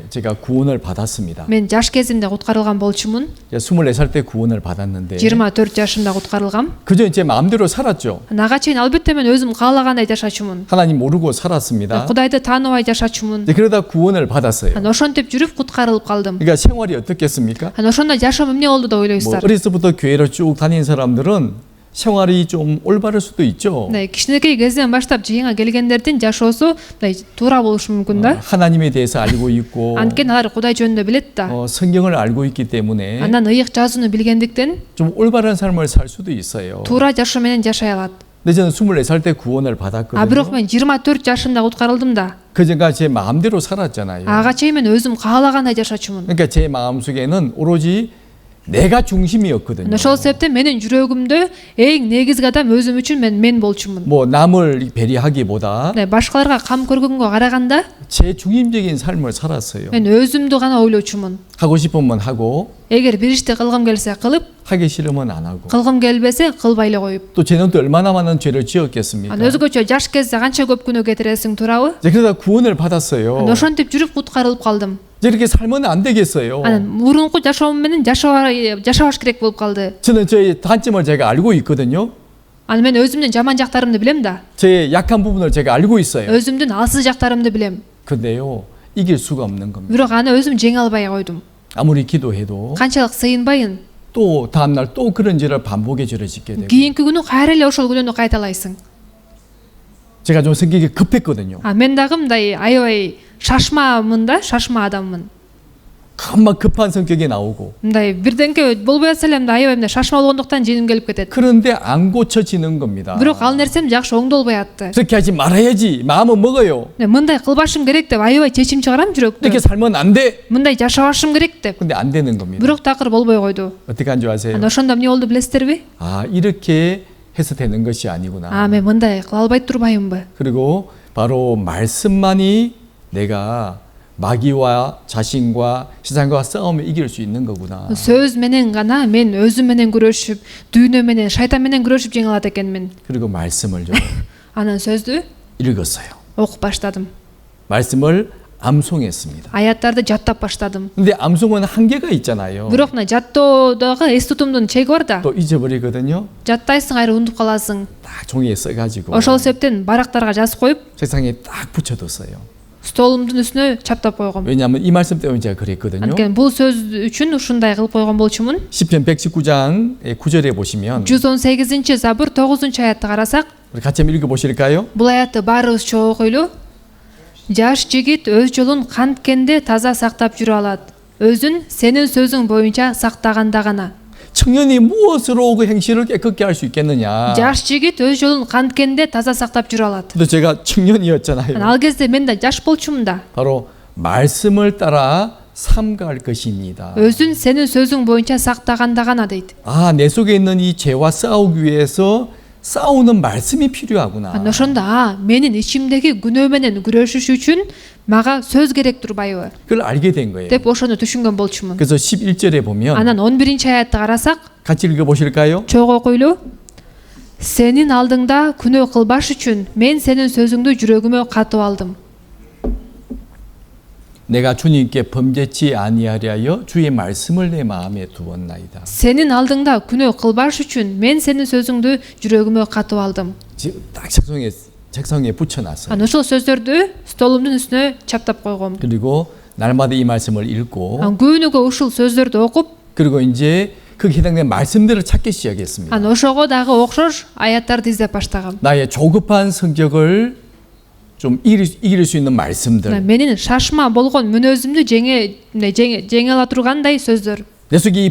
제가 구원을 받았습니다. мен жаш кезимде куткарылган болчумун. 24살 때 구원을 받았는데 24 жашымда куткарылгам. 그저 제 마음대로 살았죠. Ага чейин албетте мен өзүм каалагандай жашачумун. 하나님 모르고 살았습니다. Кудайды тааныбай жашачумун. 그러다 구원을 받았어요. Ошентип жүрүп куткарылып калдым. 그러니까 생활이 어떻겠습니까? Ошондо жашоом эмне болду деп ойлойсуздар? 어려서부터 교회를 쭉 다닌 사람들은 생활이 좀 올바를 수도 있죠. Кичинекей кезден баштап жыйынга келгендердин жашоосу туура болушу мүмкүн да. 하나님에 대해서 알고 있고 Анткени алар Кудай жөнүндө билет да. 성경을 알고 있기 때문에 Андан ыйык жазууну билгендиктен 좀 올바른 삶을 살 수도 있어요. туура жашоо менен жашай алат. 근데 저는 24살 때 구원을 받았거든요. Бирок мен 24 жашымда куткарылдым да. 그제가 제 마음대로 살았잖아요. Ага чейин мен өзүм каалагандай жашачумун. 그러니까 제 마음속에는 오로지 내가 중심이었거든요. Ошол себептен менин жүрөгүмдө эң негизги адам өзүм үчүн мен болчумун. 남을 배려하기보다 Башкаларга кам көргөнгө караганда 제 중심적인 삶을 살았어요. мен өзүмдү гана ойлочумун. 하고 싶으면 하고 Эгер бир ишти кылгым келсе кылып, 하기 싫으면 안 하고. кылгым келбесе кылбай эле коюп. 또 쟤는 또 얼마나 많은 죄를 지었겠습니까? Өзгөчө жаш кезде канча көп күнөө кетиресиң, туурабы? 그러다 구원을 받았어요. Ошентип жүрүп куткарылып калдым. 이렇게 살면 안 되겠어요. Анан мурунку жашоом менен жашабаш керек болуп калды. 저는 저의 단점을 제가 알고 있거든요. Аны мен өзүмдүн жаман жактарымды билем да. 제 약한 부분을 제가 알고 있어요. өзүмдүн алсыз жактарымды билем. 근데요, 이길 수가 없는 겁니다. Бирок аны өзүм жеңе албай койдум. 아무리 기도해도 канчалык сыйынбайын. 또 다음날 또 그런 죄를 반복에 저러짓게 되고. Кийинки күнү кайра эле ошол күнөөнү кайталайсың. 제가 좀 성격이 급했거든요. Мен дагы мындай аябай шашмамын да, шашма адаммын. 금방 급한 성격이 나오고. мындай бирденке болбой атса эле мындай аябай мындай шашма болгондуктан женим келип кетет. 그런데 안 고쳐지는 겁니다. Бирок ал нерсем жакшы оңдолбой атты. 그렇게 하지 말아야지. 마음은 먹어요. мындай кылбашым керек деп аябай чечим чыгарам жүрөктөн. 이렇게 살면 안 돼. мындай жашабашым керек деп. 근데 안 되는 겁니다. Бирок такыр болбой койду. 어떻게 한 줄 아세요? ошондо эмне болду билесиздерби? 아, 이렇게 해서 되는 것이 아니구나. мен мындай кыла албай турбаймынбы? 그리고 바로 말씀만이 내가 마귀와 자신과 세상과 싸움을 이길 수 있는 거구나. сөз менен гана мен өзүм менен күрөшүп, дүйнө менен, шайтан менен күрөшүп жеңе алат экенмин. 그리고 말씀을 좀 Анан сөздү 읽었어요. окуп баштадым. 말씀을 암송했습니다. Аяттарды жаттап баштадым. 근데 암송은 한계가 있잖아요. Бирок мына жаттоодогу эс тутумдун чеги бар да. 또 잊어버리거든요. Жаттайсың, кайра унутуп каласың. 딱 종이에 써가지고 Ошол себептен барактарга жазып коюп, 책상에 딱 붙여뒀어요. столумдун үстүнө чаптап койгом. 왜냐하면 이 말씀 때문에 제가 그랬거든요. Анткени бул сөз үчүн ушундай кылып койгон болчумун. 시편 119장 9절에 보시면 118-забур 9-аятты карасак, 우리 같이 한번 읽어보실까요? бул аятты баарыбыз чогуу окуйлу. Жаш жигит өз жолун канткенде таза сактап жүрө алат. Өзүн сенин сөзүң боюнча сактаганда гана. 청년이 무엇으로 그 행실을 깨끗게 할 수 있겠느냐? Жаш жигит өз жолун канткенде таза сактап жүрө алат. 근데 제가 청년이었잖아요. Ал кезде мен да жаш болчумун да. 바로 말씀을 따라 삼가할 것입니다. өзүн сенин сөзүң боюнча сактаганда гана дейт. 아, 내 속에 있는 이 죄와 싸우기 위해서 싸우는 말씀이 필요하구나. Ошондо менин ичимдеги күнөө менен күрөшүш үчүн мага сөз керек турбайбы 그걸 알게 된 거예요. деп ошону түшүнгөн болчумун. 그래서 11절에 보면 Анан 11-аятты карасак, 같이 읽어보실까요? чогуу окуйлу. Сенин алдыңда күнөө кылбаш үчүн мен сенин сөзүңдү жүрөгүмө катып алдым. 내가 주님께 범죄치 아니하려 하여 주의 말씀을 내 마음에 두었나이다. Сенин алдыңда күнөө кылбаш үчүн мен сенин сөзүңдү жүрөгүмө катып алдым. 지금 딱 책상에 책상 위에 붙여놨어요. Аны ошол сөздөрдү столумдун үстүнө чаптап койгом. 그리고 날마다 이 말씀을 읽고 Күнүгө ушул сөздөрдү окуп, 그리고 이제 그 해당된 말씀들을 찾기 시작했습니다. ошого дагы окшош аяттарды издеп баштагам. 나의 조급한 성격을 좀 이길 수 있는 말씀들, Менин шашма болгон мүнөзүмдү жеңе ала тургандай сөздөр. 내 속에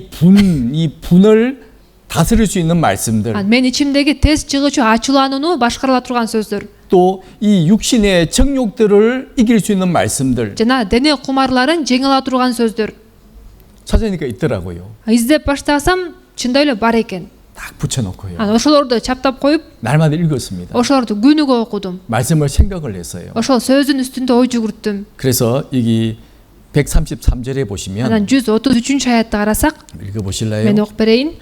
이 분을 다스릴 수 있는 말씀들, Мен ичимдеги тез чыгуучу ачууланууну башкара ала турган сөздөр. 또 이 육신의 정욕들을 이길 수 있는 말씀들 Жана дене кумарларын жеңе ала турган сөздөр. 찾으니까 있더라고요. Издеп баштасам, чындап эле бар экен. 딱 붙여놓고요. Ошолорду чаптап коюп, 날마다 읽었습니다. ошолорду күнүгө окудум. 말씀을 생각을 했어요. Ошол сөздүн үстүндө ой жүгүрттүм. 그래서 여기 133절에 보시면 Анан 133 аятты карасак, 읽어보실래요? мен окуп берейин.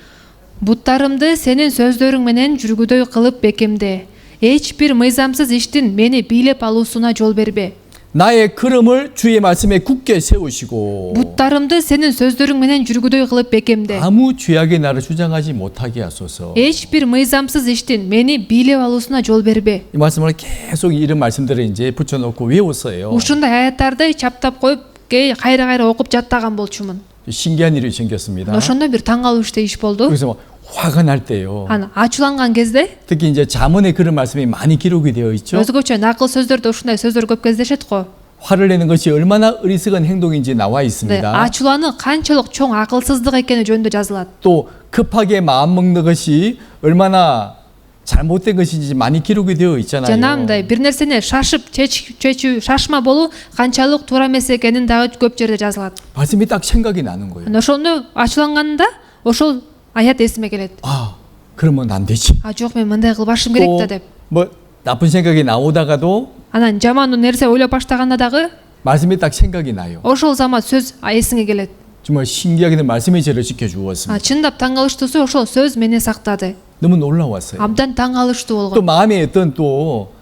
Буттарымды сенин сөздөрүң менен жүргүдөй кылып бекемде. Эч бир мыйзамсыз иштин мени бийлеп алуусуна жол бербе. 나의 걸음을 주의 말씀에 굳게 세우시고 Буттарымды сенин сөздөрүң менен жүргүдөй кылып бекемде. 아무 죄악의 나를 주장하지 못하게 하소서. Эч бир мыйзамсыз иштин мени бийлеп алуусуна жол бербе. 이 말씀을 계속 이런 말씀들을 이제 붙여놓고 외웠어요. Ушундай аяттарды чаптап коюп, кайра окуп жаттаган болчумун. 신기한 일이 생겼습니다. Ошондо бир таң калуу иш болду. 그래서 막 화가 날 때요. ачууланган кезде, 특히 이제 잠언에 그런 말씀이 많이 기록이 되어 있죠. өзгөчө накыл сөздөрдө ушундай сөздөр көп кездешет го. 화를 내는 것이 얼마나 어리석은 행동인지 나와 있습니다. ачуулануу канчалык чоң акылсыздык экени жөнүндө жазылат. 또 급하게 마음 먹는 것이 얼마나 잘못된 것인지 많이 기록이 되어 있잖아요. Жана мындай бир нерсени шашып чечүү, шашма болуу канчалык туура эмес экенин дагы көп жерде жазылат. 말씀이 딱 생각이 на는 거예요. Ошону ачууланганда ошол аят эсиме келет. 아, 그러면 안 되지. Жок, мен мындай кылбашым керек да деп. 뭐 나쁜 생각이 나오다가도 Анан жаман нерсе ойлоп баштаганда дагы 말씀이 딱 생각이 나요. ошол замат сөз эсиңе келет. 정말 신기하게도 말씀이 저를 지켜주었습니다. Чындап таң калыштуусу ошол сөз мени сактады. 너무 놀라웠어요. Абдан таң калыштуу 또 болгон. 마음에 어떤 또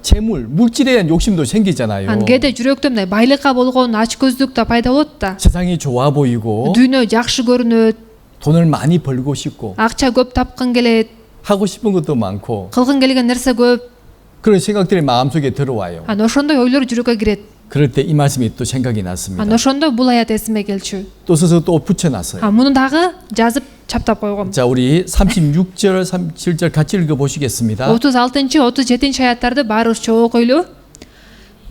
재물, 물질에 대한 욕심도 생기잖아요. Кээде жүрөктө мындай байлыкка болгон ачкөздүк да пайда болот да. 세상이 좋아 보이고 Дүйнө жакшы көрүнөт, 돈을 많이 벌고 싶고 акча көп тапкын келет, 하고 싶은 것도 많고 кылгын келген нерсе көп. 그런 생각들이 마음속에 들어와요. Ошондой ойлор жүрөккө кирет. 그럴 때 이 말씀이 또 생각이 났습니다. Ошондо бул аят эсиме келчү. 또 써서 또 붙여놨어요. Муну дагы жазып чаптап койгом. 자, 우리 36절, 37절 같이 읽어보시겠습니다. 36-37 аяттарды баарыбыз чогуу окуйлу.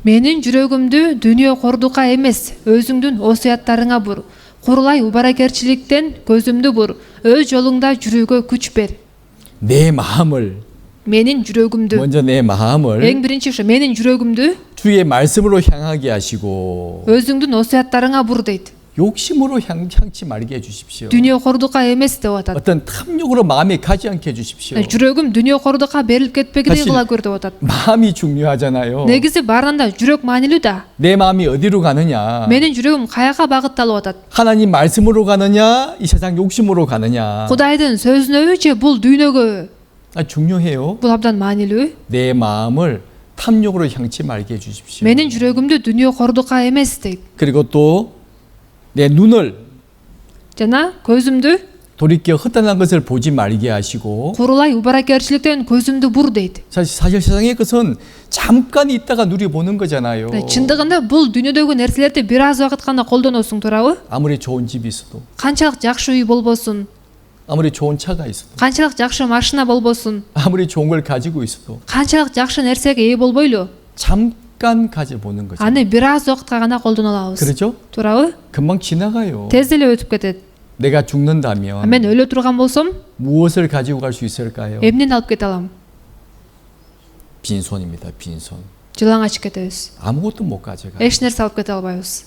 Менин жүрөгүмдү дүйнө кордукка эмес, өзүңдүн осуяттарыңа бур. Курулай убаракерчиликтен көзүмдү бур. Өз жолуңда жүрүүгө күч бер. 내 마음을 Менин жүрөгүмдү. 먼저 내 마음을 Эң биринчи ушу менин жүрөгүмдү 주의 말씀으로 향하게 하시고 өзүңдүн осуяттарыңа бур дейт. 욕심으로 향치 말게 해주십시오. Дүйнө кордукка эмес деп атат. 어떤 탐욕으로 마음에 가지 않게 해주십시오. Жүрөгүм дүйнө кордукка берилип кетпегидей 사실- кыла көр деп атат. 마음이 중요하잖아요. Негизи баарында жүрөк маанилүү да. 내 마음이 어디로 가느냐, Менин жүрөгүм каяка багытталып атат? 하나님 말씀으로 가느냐, 이 세상 욕심으로 가느냐, Кудайдын сөзүнөбү же бул дүйнөгө? 중요해요. Бул абдан маанилүү. 내 마음을 탐욕으로 향치 말게 해주십시오. Менин жүрөгүмдү дүйнө кордукка эмес дейт. 그리고 또 내 눈을 Жана көзүмдү 돌이켜 헛단한 것을 보지 말게 하시고, курулай убаракерчиликтен көзүмдү бур дейт. 사실 세상의 것은 잠깐 있다가 누려보는 거잖아요. Чындыгында бул дүйнөдөгү нерселерди бир аз убакыт гана колдоносуң, туурабы? 아무리 좋은 집이 있어도, Канчалык жакшы үй болбосун, 아무리 좋은 차가 있어도, канчалык жакшы машина болбосун, 아무리 좋은 걸 가지고 있어도 канчалык жакшы нерсеге ээ болбойлу, 잠깐 가져보는 거죠. аны бир аз убакытка гана колдоно алабыз. 그렇죠? Туурабы? 금방 지나가요. Тез эле өтүп кетет. 내가 죽는다면 Мен өлө турган болсом, 무엇을 가지고 갈 수 있을까요? эмнени алып кете алам? 빈손입니다. 빈손. Жылаңач кетебиз. 아무것도 못 가져가. Эч нерсе алып кете албайбыз.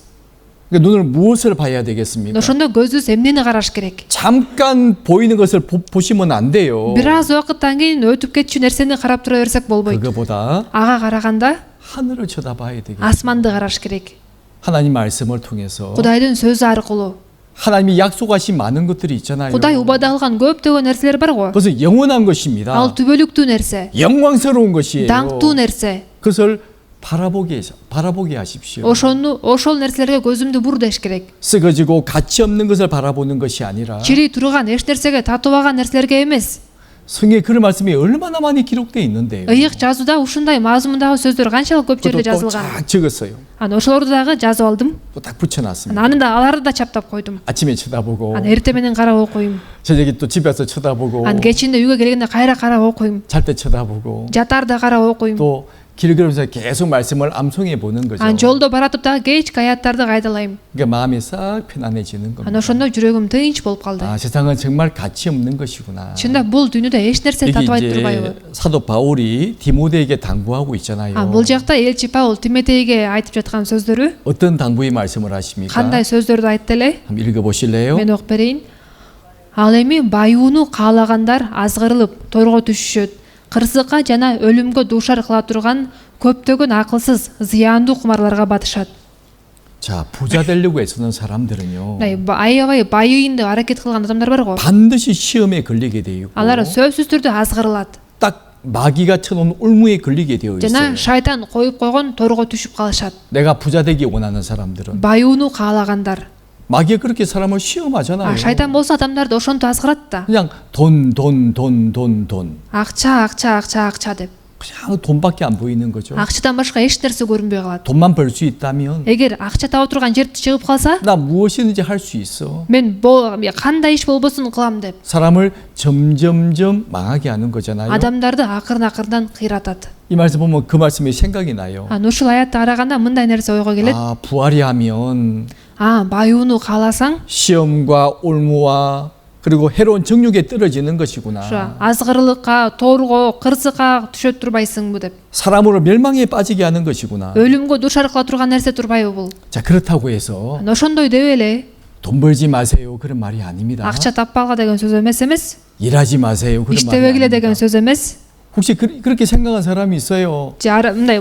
그러니까 눈을 무엇을 봐야 되겠습니까? Ошондо көзүбүз эмнени караш керек? 잠깐 보이는 것을 보시면 안 돼요. Бир аз убакыттан кийин өтүп кетчү нерсени карап тура берсек болбойт. 그거보다 Ага караганда 하늘을 쳐다봐야 되겠어요. асманды караш керек. 하나님 말씀을 통해서 Кудайдын сөзү аркылуу. 하나님이 약속하신 많은 것들이 있잖아요. Кудай убада кылган көптөгөн нерселер бар го. 그것은 영원한 것입니다. Ал түбөлүктүү нерсе, 영광스러운 것이에요. даңктуу нерсе. 그것을 바라보게 하십시오. Ошол нерселерге көзүмдү бур деш керек. 쓰거지고 가치 없는 것을 바라보는 것이 아니라 Чири турган эч нерсеге татыбаган нерселерге эмес. 성경에 그런 말씀이 얼마나 많이 기록되어 있는데요. ыйык жазууда ушундай мазмундагы сөздөр канчалык көп жерде 그것도 또 жазылган. 쫙 적었어요. Аны ошолорду дагы жазып алдым. 또 딱 붙여놨습니다. Аны да аларды да чаптап койдум. 아침에 쳐다보고 Аны эртең менен карап окуйм. 저녁에 또 집에서 쳐다보고 Аны кечинде үйгө келгенде кайра карап окуйм. 잘 때 쳐다보고 Жатарда карап окуйм. 또 길을 걸으면서 계속 말씀을 암송해 보는 거죠. Аны жолдо баратып дагы кечки аяттарды кайдалайм. 그러니까 마음이 싹 편안해지는 겁니다. Аны ошондо жүрөгүм тынч болуп калды. 아, 세상은 정말 가치 없는 것이구나. Чында бул дүйнөдө эч нерсе 여기 татыбайт 이제 турбайбы? 사도 바울이 디모데에게 당부하고 있잖아요. Бул жакта элчи Паул Тимотейге айтып жаткан сөздөрү 어떤 당부의 말씀을 하십니까? кандай сөздөрдү айтты эле? 한번 읽어보실래요? Мен окуп берейин. Ал эми баюуну каалагандар азгырылып торго түшүшөт. Кырсыкка жана өлүмгө дуушар кыла турган көптөгөн акылсыз, зыяндуу кумарларга батышат. 자, 부자 되려고 애쓰는 사람들은요. Аябай байыйын деп аракет кылган адамдар бар го. 반드시 시험에 걸리게 되고 Алар сөзсүз түрдө азгырылат. 딱 마귀가 쳐놓은 울무에 걸리게 되어 있어요. Жана шайтан коюп койгон торго түшүп калышат. 내가 부자 되기 원하는 사람들은 Баюуну каалагандар. 마귀가 그렇게 사람을 시험하잖아요. Шайтан болсо адамдарды ошентип азгырат да. 그냥 돈. акча деп. 그냥 돈밖에 안 보이는 거죠. Акчадан башка эч нерсе көрүнбөй калат. 돈만 벌 수 있다면 Эгер акча таба турган жерди чыгып калса, 나 무엇이든지 할 수 있어. мен кандай иш болбосун кылам деп. 사람을 점점점 망하게 하는 거잖아요. Адамдарды акырдан кыйратат. 이 말씀 보면 그 말씀이 생각이 나요. Ушул аятты караганда мындай нерсе ойго келет. 부활이 하면 баюуну кааласаң, 시험과 올무와 그리고 해로운 정욕에 떨어지는 것이구나. азгырылыкка, торго, кырсыкка түшөт турбайсыңбы деп. 사람으로 멸망에 빠지게 하는 것이구나. өлүмгө дуушар кыла турган нерсе турбайбы бул? 자, 그렇다고 해서 ошондой деп эле 돈 벌지 마세요. 그런 말이 아닙니다. акча таппалга деген сөз эмес. 일하지 마세요. 그런 말이 иштебегиле 아닙니다. деген сөз эмес. 혹시 그렇게 생각한 사람이 있어요?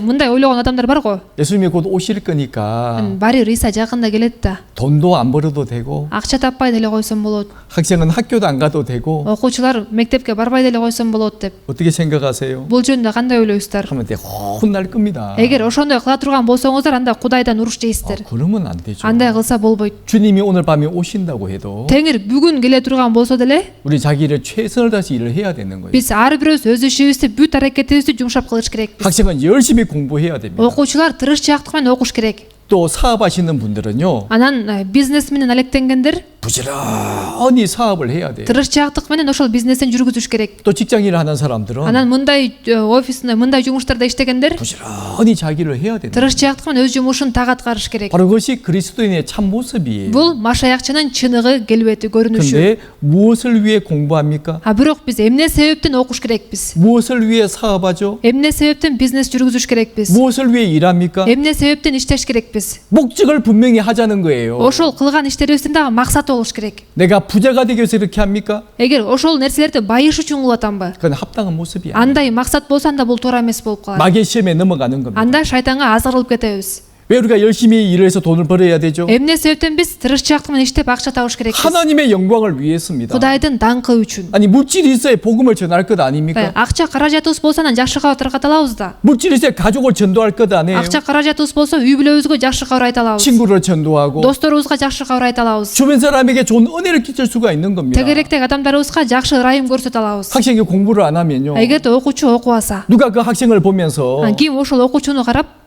мындай ойлогон адамдар барго. 예수님이 곧 오실 거니까 барыр Иса жакында келет да. 돈도 안 벌어도 되고 акча таппай деле койсом болот. 학생은 학교도 안 가도 되고 окуучулар мектепке барбай деле койсом болот деп. 어떻게 생각하세요? бул жөнүндө кандай ойлойсуздар? 하면 돼 혼날 겁니다. эгер ошондой кыла турган болсоңуздар, анда Кудайдан уруш жейсиздер. 그러면 안 되죠. андай кылса болбойт. 주님이 오늘 밤에 오신다고 해도 Теңир бүгүн келе турган болсо деле, 우리 자기를 최선을 다해서 일을 해야 되는 거예요. биз ар бирөөбүз өз ишибизди бүт аракетибизди жумшап кылыш керекпиз. 학생은 열심히 공부해야 됩니다. окуучулар тырышчаактык менен окуш керек. 또 사업하시는 분들은요. анан бизнес менен алектенгендер 부지런히 사업을 해야 돼요. тырышчаактык менен ошол бизнесин жүргүзүш керек. 또 직장 일을 하는 사람들은 анан мындай офисинде, мындай жумуштарда иштегендер 부지런히 자기를 해야 되는 거예요. тырышчаактык менен өз жумушун так аткарыш керек. 바로 그것이 그리스도인의 참 모습이에요. бул машаякчынын чыныгы, келбети, көрүнүшү. 근데 무엇을 위해 공부합니까? бирок биз эмне себептен окуш керекпиз? 무엇을 위해 사업하죠? эмне себептен бизнес жүргүзүш керекпиз? 무엇을 위해 일합니까? эмне себептен иштеш керекпиз? 목적을 분명히 하자는 거예요. ошол кылган иштерибиздин дагы максаты болуш керек. 내가 부자가 되기 위해서 이렇게 합니까? эгер ошол нерселерди байыш үчүн кылып атамбы? 그건 합당한 모습이 아니에요. андай максат болсо, анда бул туура эмес болуп калат. 마귀의 시험에 넘어가는 겁니다. анда шайтанга азгырылып кетебиз. 왜 우리가 열심히 일을 해서 돈을 벌어야 되죠? эмне себептен биз тырышчаактык менен иштеп акча табыш керекпиз? 하나님의 영광을 위해서입니다. Кудайдын даңкы үчүн. 아니 물질이 있어야 복음을 전할 것 아닙니까? акча каражатыбыз болсо, анан жакшы кабар тарката алабыз да. 물질이 있어야 가족을 전도할 것 아니에요? акча каражатыбыз болсо, үй бүлөбүзгө жакшы кабар айта алабыз. 친구를 전도하고 досторубузга жакшы кабар айта алабыз. 주변 사람에게 좋은 은혜를 끼칠 수가 있는 겁니다. тегеректеги адамдарыбызга жакшы ырайым көрсөтө алабыз. 학생이 공부를 안 하면요. эгерде окуучу окубаса, 누가 그 학생을 보면서 ким ошол окуучуну карап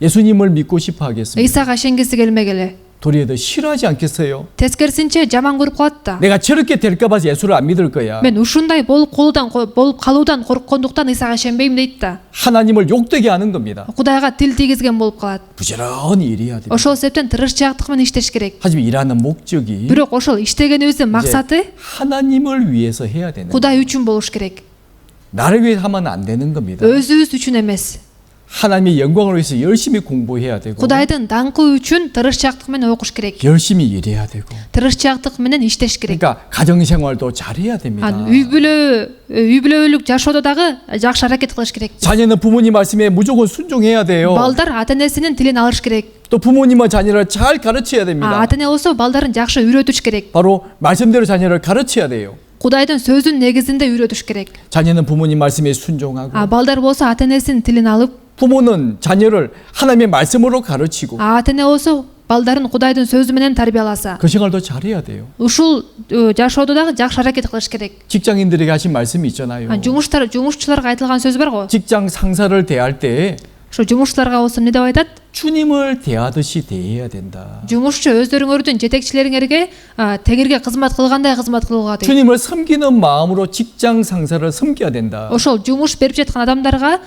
예수님을 믿고 싶어 하겠습니까? Исага ишенгиси келмегиле? 도리어 더 싫어하지 않겠어요? тескерисинче жаман көрүп калат да. 내가 저렇게 될까 봐 예수를 안 믿을 거야. мен ушундай болуп калуудан корккондуктан Исага ишенбейм дейт да. 하나님을 욕되게 하는 겁니다. Кудайга тил тийгизген болуп калат. 부지런히 일해야 됩니다. ошол себептен тырышчаактык менен иштеш керек. 하지만 일하는 목적이 бирок ошол иштегенибиздин максаты 하나님을 위해서 해야 되는 거예요. Кудай үчүн болуш керек. 나를 위해 하면 안 되는 겁니다. өзүбүз үчүн эмес. 하나님의 영광을 위해서 열심히 공부해야 되고 Кудайдын даңкы үчүн тырышчаактык менен окуш керек. 열심히 일해야 되고 тырышчаактык менен иштеш керек. 그러니까 가정생활도 잘해야 됩니다. үй бүлөлүк жашоодо дагы жакшы аракет кылыш керек. 자녀는 부모님 말씀에 무조건 순종해야 돼요. балдар ата энесинин тилин алыш керек. 또 부모님은 자녀를 잘 가르쳐야 됩니다. ата эне болсо балдарын жакшы үйрөтүш керек. 바로 말씀대로 자녀를 가르쳐야 돼요. Кудайдын сөзүн негизинде үйрөтүш керек. 자녀는 부모님 말씀에 순종하고 балдар болсо ата энесинин тилин алып, 부모는 자녀를 하나님의 말씀으로 가르치고 ата эне болсо балдарын Кудайдын сөзү менен тарбияласа, 그 생활도 잘해야 돼요. ушул жашоодо дагы жакшы аракет кылыш керек. 직장인들에게 하신 말씀이 있잖아요. жумушчуларга айтылган сөз бар го. 직장 상사를 대할 때 Ошо жумушчуларга болсо эмне деп айтат? 주님을 대하듯이 대해야 된다. жумушчу өздөрүңөрдүн жетекчилериңерге теңирге кызмат кылгандай кызмат кылууга дейт. 주님을 섬기는 마음으로 직장 상사를 섬겨야 된다. ошол жумуш берип жаткан адамдарга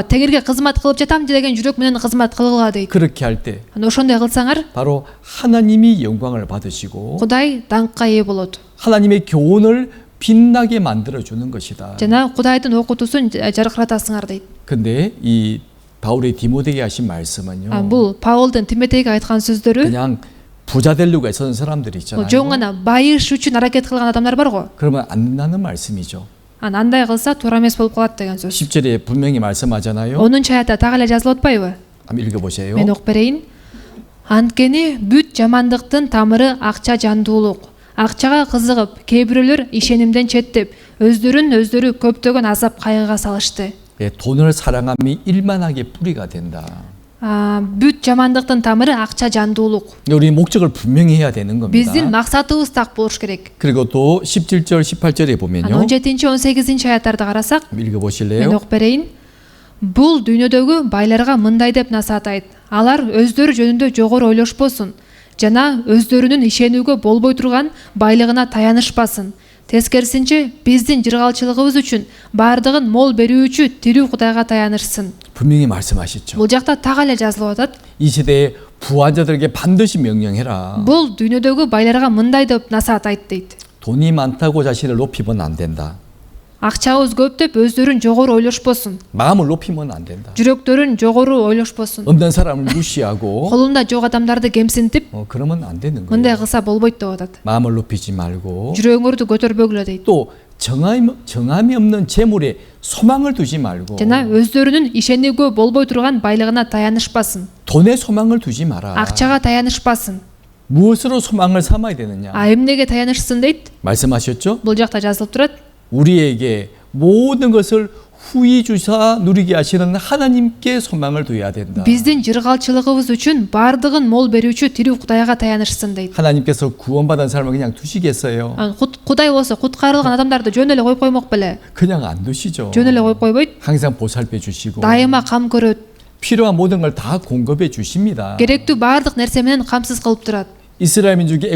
теңирге кызмат кылып жатам деген жүрөк менен кызмат кылгыла дейт. 그렇게 할 때 ошондой кылсаңар 바로 하나님이 영광을 받으시고 Кудай даңкка ээ болот. 하나님의 교훈을 빛나게 만들어 주는 것이다. жана Кудайдын окутуусун жаркыратасыңар дейт. 근데 이 바울이 디모데에게 하신 말씀은요. бул Паулдун Тимотейге айткан сөздөрү 그냥 부자 되려고 애쓰는 사람들이 있잖아요. жөн гана байыш үчүн аракет кылган адамдар бар го. 그러면 안 된다는 말씀이죠. андай кылса туура эмес болуп калат деген сөз. 10절에 분명히 말씀하잖아요. 10-аятта так эле жазылып атпайбы? 한번 읽어보세요. Мен окуп берейин. Анткени бүт жамандыктын тамыры акча жандуулук. Акчага кызыгып, кээ бирөөлөр ишенимден четтеп, өздөрү көптөгөн азап кайгыга салышты. 예, 돈을 사랑함이 일만하게 뿌리가 된다. бүт жамандыктын тамыры акча жандуулук. 우리 목적을 분명히 해야 되는 겁니다. Биздин максатыбыз так болуш керек. 그리고 또 17절, 18절에 보면요. 17-18 карасак, мен 읽어보실래요? окуп берейин. Бул дүйнөдөгү байларга мындай деп насаатайт. Алар өздөрү жөнүндө жогору ойлошпосун жана өздөрүнүн ишенүүгө болбой турган байлыгына таянышпасын. Тескерисинче биздин жыргалчылыгыбыз үчүн бардыгын мол берүүчү тирүү Кудайга таянышсын. 분명히 말씀하셨죠. Бул жакта так эле жазылып атат. 이 시대에 부자들에게 반드시 명령해라. Бул дүйнөдөгү байларга мындай деп насаатайт дейт. 돈이 많다고 자신을 높이면 안 된다. Акчабыз көп деп өздөрүн жогору ойлошпосун. 마음을 높이면 안 된다. жүрөктөрүн жогору ойлошпосун. 없는 사람을 무시하고 колунда жок адамдарды кемсинтип, 그러면 안 되는 мындай 거예요. кылса болбойт деп атат. 마음을 높이지 말고 жүрөгүңөрдү көтөрбөгүлө дейт. 또 정함이 없는 재물에 소망을 두지 말고 жана өздөрүнүн ишенүүгө болбой турган байлыгына таянышпасын. 돈에 소망을 두지 마라. акчага таянышпасын. 무엇으로 소망을 삼아야 되느냐? эмнеге таянышсын дейт. 말씀하셨죠? бул жакта жазылып турат. 우리에게 모든 것을 후히 주사 누리게 하시는 하나님께 소망을 둬야 된다. биздин жыргалчылыгыбыз үчүн бардыгын мол берүүчү тирүү Кудайга таянышсын дейт. 하나님께서 구원받은 사람을 그냥 두시겠어요? Кудай болсо куткарылган адамдарды жөн эле коюп коймок беле? 그냥 안 두시죠. жөн эле коюп койбойт. 항상 보살펴 주시고 дайыма кам көрөт. 필요한 모든 걸 다 공급해 주십니다. керектүү бардык нерсе менен камсыз кылып турат. 이스라엘 민족이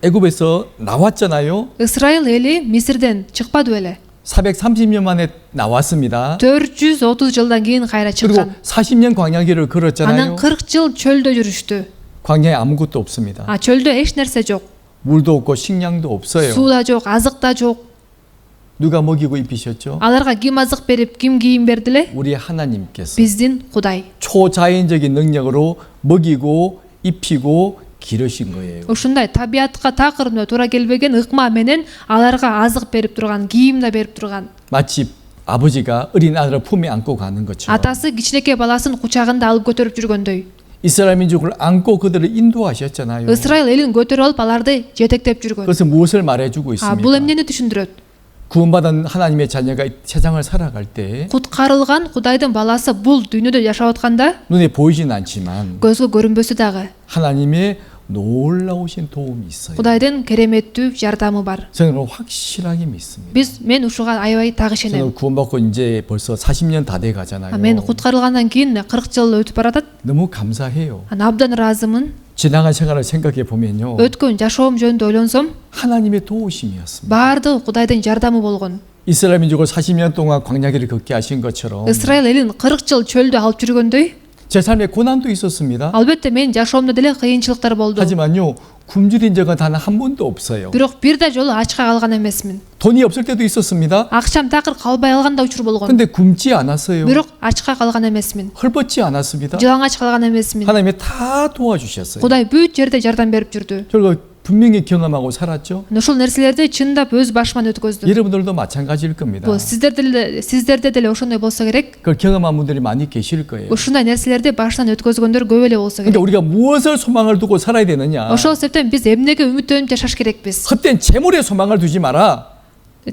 애굽에서 나왔잖아요. ысрайыл эли Мисирден чыкпады беле? 430년 만에 나왔습니다. 430 жылдан кийин кайра 그리고 чыккан. 40년 광야길을 анан 걸었잖아요. 40 жыл чөлдө жүрүштү. 광야에 아무것도 없습니다. чөлдө эч нерсе жок. 물도 없고 식량도 없어요. суу да жок, азык да жок. 누가 먹이고 입히셨죠? аларга ким азык берип, ким кийим берди эле? 우리 하나님께서 биздин Кудай. 초자연적인 능력으로 먹이고 입히고 기르신 거예요. ушундай табиятка такырына туура келбеген ыкма менен аларга азык берип турган, кийим да берип турган. 마치 아버지가 어린 아들을 품에 안고 가는 것처럼 атасы кичинекей баласын кучагында алып көтөрүп жүргөндөй. 이스라엘 민족을 안고 그들을 인도하셨잖아요. ысрайыл элин көтөрүп алып аларды жетектеп жүргөн. 그것은 무엇을 말해주고 있습니까? бул эмнени түшүндүрөт? 구원받은 하나님의 자녀가 세상을 살아갈 때 куткарылган Кудайдын баласы бул дүйнөдө жашап атканда 눈에 보이진 않지만 көзгө көрүнбөсө дагы 하나님의 놀라우신 도움이 있어요. Кудайдын кереметтүү жардамы бар. 저는 확실하게 믿습니다. мен ушуга аябай так ишенем. 저는 구원받고 이제 벌써 40년 다 돼 가잖아요. мен куткарылгандан кийин 40 жыл өтүп баратат. 너무 감사해요. абдан ыраазымын. 지나간 생활을 생각해 보면요. өткөн жашоом жөнүндө ойлонсом, 하나님의 도우심이었습니다. баардыгы Кудайдын жардамы болгон. 이스라엘 민족을 40년 동안 광야길을 걷게 하신 것처럼 ысрайыл элин 40 жыл чөлдө алып жүргөндөй, 제 삶에 고난도 있었습니다. албетте менин жашоомдо деле кыйынчылыктар болду. 하지만요. 굶주린 적은 단 한 번도 없어요. бирок бир да жолу ачка калган эмесмин. 돈이 없을 때도 있었습니다. акчам такыр калбай калган да учур болгон. 근데 굶지 않았어요. бирок ачка калган эмесмин. 헐벗지 않았습니다. жылаңач калган эмесмин. 하나님이 다 도와주셨어요. Кудай бүт жерде жардам берип жүрдү. 저거 분명히 경험하고 살았죠. ушул нерселерди чындап өз башыман өткөздүм. 여러분들도 마찬가지일 겁니다. бул сиздерде деле ошондой болсо керек. 그걸 경험한 분들이 많이 계실 거예요. ушундай нерселерди башынан өткөзгөндөр көп эле болсо 그러니까 керек. 우리가 무엇을 소망을 두고 살아야 되느냐? ошол себептен биз эмнеге үмүттөнүп жашаш керекпиз? 헛된 재물에 소망을 두지 마라.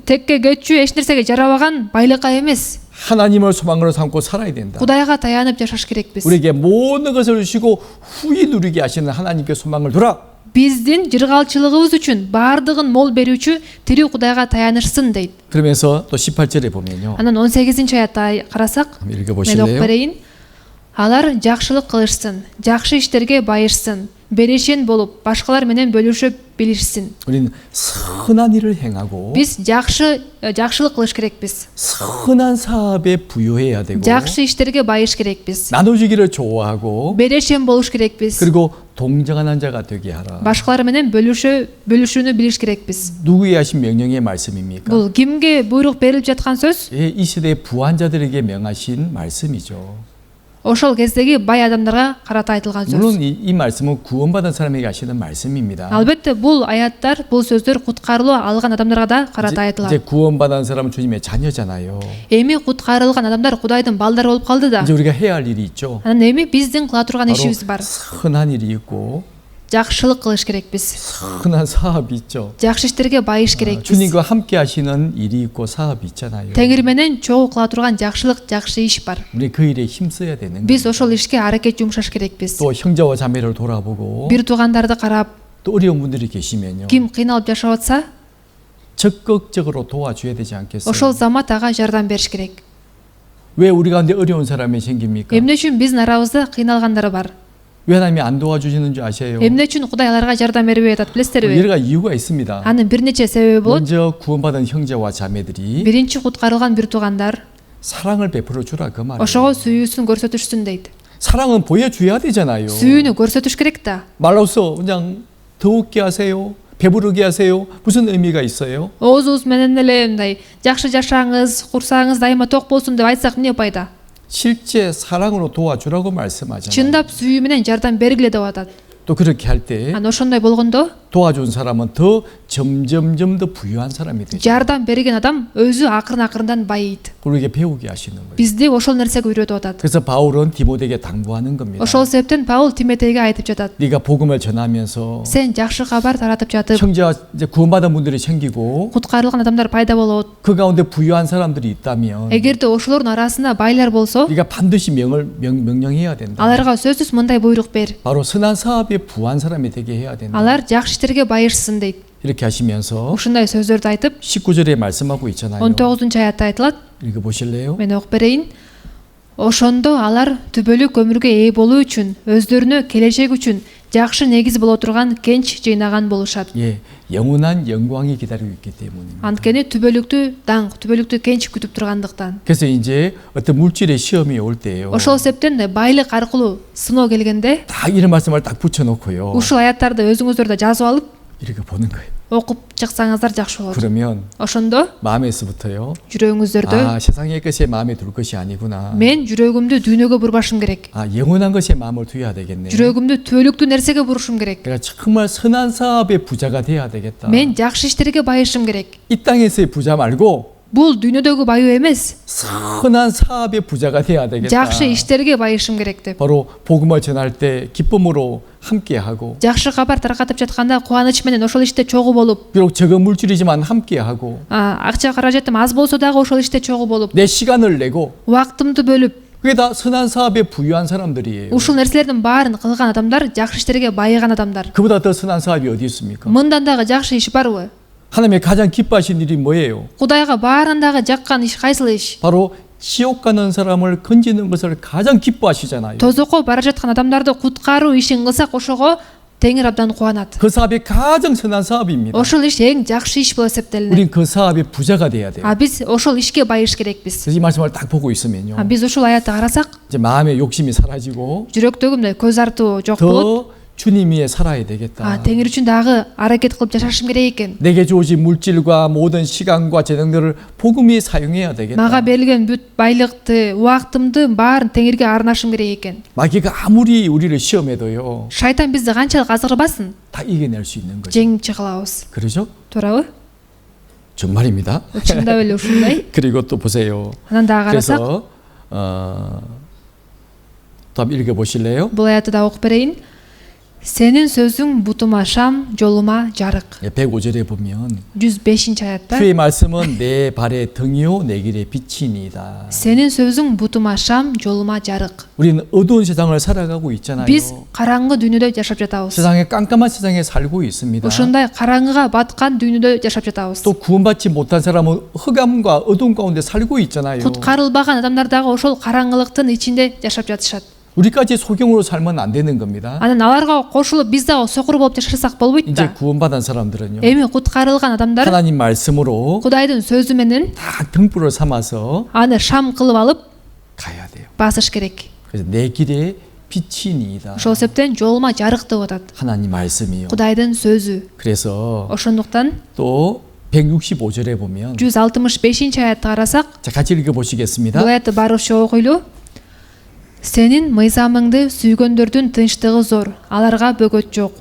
текке көчүү, эч нерсеге жарабаган байлыкка эмес. 하나님을 소망으로 삼고 살아야 된다. Кудайга таянып жашаш керекпиз. 우리에게 모든 것을 주시고 후히 누리게 하시는 하나님께 소망을 두라. Биздин жыргалчылыгыбыз үчүн баардыгын мол берүүчү тирүү Кудайга таянышсын дейт. 그러면서 또 18절에 보면요. Анан 18-аятта карасак, 한번 мен 읽어보실래요? окуп берейин. Алар жакшылык кылышсын, жакшы иштерге байышсын, берешен болуп, башкалар менен бөлүшүп билишсин. 우리는 선한 일을 행하고 Биз жакшылык кылыш керекпиз. 선한 사업에 부여해야 되고 Жакшы иштерге байыш керекпиз. 나눠주기를 좋아하고 Берешен болуш керекпиз. 그리고 동정하는 자가 되게 하라. Башкалар менен бөлүшүүнү билиш керекпиз. 누구에 하신 명령의 말씀입니까? Бул кимге буйрук берилип жаткан сөз? 예, 이 시대의 부한자들에게 명하신 말씀이죠. Ошол кездеги бай адамдарга карата айтылган сөз. 물론 이 말씀은 구원받은 사람에게 하시는 말씀입니다. Албетте бул аяттар, бул сөздөр куткарылуу алган адамдарга да карата 이제 айтылат. 구원받은 사람은 주님의 자녀잖아요. Эми куткарылган адамдар Кудайдын балдары болуп калды да. 이제 우리가 해야 할 일이 있죠. Анан эми биздин кыла турган 바로 ишибиз бар. 선한 일이 있고 Жакшылык кылыш керекпиз. 선한 사업이 있죠. Жакшы иштерге байыш керекпиз. 주님과 함께 하시는 일이 있고 사업이 있잖아요. Теңир менен чогуу кыла турган жакшылык, жакшы иш бар. 우리 그 일에 힘써야 되는 Биз 거예요. ошол ишке аракет жумшаш керекпиз. 또 형제와 자매를 돌아보고 Бир туугандарды карап, 또 어려운 분들이 계시면요. ким кыйналып жашап атса, 적극적으로 도와줘야 되지 않겠어요? ошол замат ага жардам бериш керек. 왜 우리 가운데 어려운 사람이 생깁니까? Эмне үчүн биздин арабызда кыйналгандары бар? 왜 하나님이 안 도와주시는 줄 아세요? Эмне үчүн Кудай аларга жардам бербей атат билесиздерби? 여러 가지 이유가 있습니다. Анын бир нече себеби болот. 먼저 구원받은 형제와 자매들이 Биринчи куткарылган бир туугандар 사랑을 베풀어 주라 그 말이에요. ошого сүйүүсүн көрсөтүшсүн дейт. 사랑은 보여줘야 되잖아요. сүйүүнү көрсөтүш керек да. 말로써 그냥 더욱게 하세요. 배부르게 하세요. 무슨 의미가 있어요? Оозубуз менен эле мындай жакшы жашаңыз, курсаңыз дайыма ток болсун деп айтсак эмне пайда? 실제 사랑으로 도와주라고 말씀하잖아요. Чындап сүйүү менен жардам бергиле деп атат. 또 그렇게 할 때 Анан ошондой болгондо 도와준 사람은 더 점점점 더 부유한 사람이 되죠. жардам берген адам өзү акырын-акырындан байыйт. 우리에게 배우게 하시는 거예요. Бизди ошол нерсеге үйрөтүп атат. 그래서 바울은 디모데에게 당부하는 겁니다. Ошол себептен Паул Тимотейге айтып жатат. 네가 복음을 전하면서 Сен жакшы кабар таратып жатып, 형제와 이제 구원받은 분들이 생기고 куткарылган адамдар пайда болот. 그 가운데 부유한 사람들이 있다면 Эгерде ошолордун арасында байлар болсо, 네가 반드시 명령해야 된다. аларга сөзсүз мындай буйрук бер. 바로 선한 사업에 부한 사람이 되게 해야 된다. Алар жакшы иштерге байышсын дейт. 이렇게 하시면서 Ушундай сөздөрдү айтып, 19절에 말씀하고 있잖아요. 19-аятта айтылат. 읽어보실래요? Мен окуп берейин. Ошондо алар түбөлүк өмүргө ээ болуу үчүн, өздөрүнө келечек үчүн жакшы негиз боло турган кенч жыйнаган болушат. 예, 영원한 영광이 기다리고 있기 때문입니다. Анткени түбөлүктүү даңк, түбөлүктүү кенч күтүп тургандыктан. 그래서 이제 어떤 물질의 시험이 올 때요. Ошол себептен байлык аркылуу сыноо келгенде 딱 이런 말씀을 딱 붙여놓고요. ушул аяттарды өзүңүздөр да жазып алып, 이렇게 보는 거예요. окуп чыксаңыздар жакшы болот. 그러면 Ошондо 마음에서부터요. жүрөгүңүздөрдө 아, 세상의 것에 마음에 둘 것이 아니구나. мен жүрөгүмдү дүйнөгө бурбашым керек. 아, 영원한 것에 마음을 두어야 되겠네. жүрөгүмдү түбөлүктүү нерсеге бурушум керек. 내가 정말 선한 사업의 부자가 돼야 되겠다. Мен жакшы иштерге байышым керек. 이 땅에서의 부자 말고 Бул дүйнөдөгү баюу эмес, 선한 사업의 부자가 돼야 되겠다. жакшы иштерге байышым керек деп. 바로 복음을 전할 때 기쁨으로 함께하고 Жакшы кабар таркатып жатканда кубаныч менен ошол иште чогуу болуп, 비록 적은 물질이지만 함께하고 акча каражатым аз болсо дагы ошол иште чогуу болуп, 내 시간을 내고 убактымды бөлүп, 그게 다 선한 사업에 부유한 사람들이에요. ушул нерселердин баарын кылган адамдар жакшы иштерге байыган адамдар. 그보다 더 선한 사업이 어디 있습니까? Мындан дагы жакшы иш барбы? 하나님의 가장 기뻐하신 일이 뭐예요? Кудайга баарынан дагы жаккан иш кайсыл иш? 바로 지옥 가는 사람을 건지는 것을 가장 기뻐하시잖아요. Тозокко бара жаткан адамдарды куткаруу ишин кылсак ошого Теңир абдан кубанат. 그 사업이 가장 선한 사업입니다. Ошол иш эң жакшы иш болуп эсептелинет. 우린 그 사업의 부자가 돼야 돼요. Биз ошол ишке байыш керекпиз. 그래서 이 말씀을 딱 보고 있으면요. Биз ушул аятты карасак, 이제 마음의 욕심이 사라지고 жүрөктөгү мындай көз артуу жок болот. 더 주님 위에 살아야 되겠다. Теңир үчүн дагы аракет кылып жашашым керек экен. 내게 주어진 물질과 모든 시간과 재능들을 복음이 사용해야 되겠다. Мага берилген бүт байлыкты, убактымды баарын Теңирге арнашым керек экен. 마귀가 아무리 우리를 시험해도요. Шайтан бизди канчалык азырбасын, 다 이겨낼 수 있는 거죠. жеңип чыга алабыз. 그러죠? Туурабы? 정말입니다. Чындап эле ушундай. 그리고 또 보세요. Анан дагы карасак, 그래서 또 한번 읽어보실래요? бул аятты да окуп берейин. Senin sözün butuma şam, yoluma jarık. 105절에 보면 105. ayatda 주의 말씀은 내 발의 등이요 내 길의 빛이니이다. Senin sözün butuma şam, yoluma jarık. 우리는 어두운 세상을 살아가고 있잖아요. Biz karangı dünyede yaşap жатабыз. 세상에 깜깜한 세상에 살고 있습니다. Ошондай караңгыга баткан dünyede yaşap жатабыз. 또 구원받지 못한 사람은 흑암과 어두운 가운데 살고 있잖아요. Куткарылбаган адамдар дагы ошол караңгылыктын ичинде жашап жатышат. 우리까지 소경으로 살면 안 되는 겁니다. Анан аларга кошулуп биз дагы сокур болуп жашасак болбойт 이제 да. 구원받은 사람들은요. Эми куткарылган адамдар 하나님 말씀으로 Кудайдын сөзү менен 다 등불을 삼아서 аны шам кылып алып 가야 돼요. басыш керек. 그래서 내 길에 빛이니이다. Ошол себептен жолума жарык деп атат. 하나님 말씀이요. Кудайдын сөзү. 그래서 Ошондуктан 또 165절에 보면 165 аятты карасак, 자 같이 읽어보시겠습니다. бул аятты барыбызча окуйлу. Сенин мыйзамыңды сүйгөндөрдүн тынчтыгы зор, аларга бөгөт жок.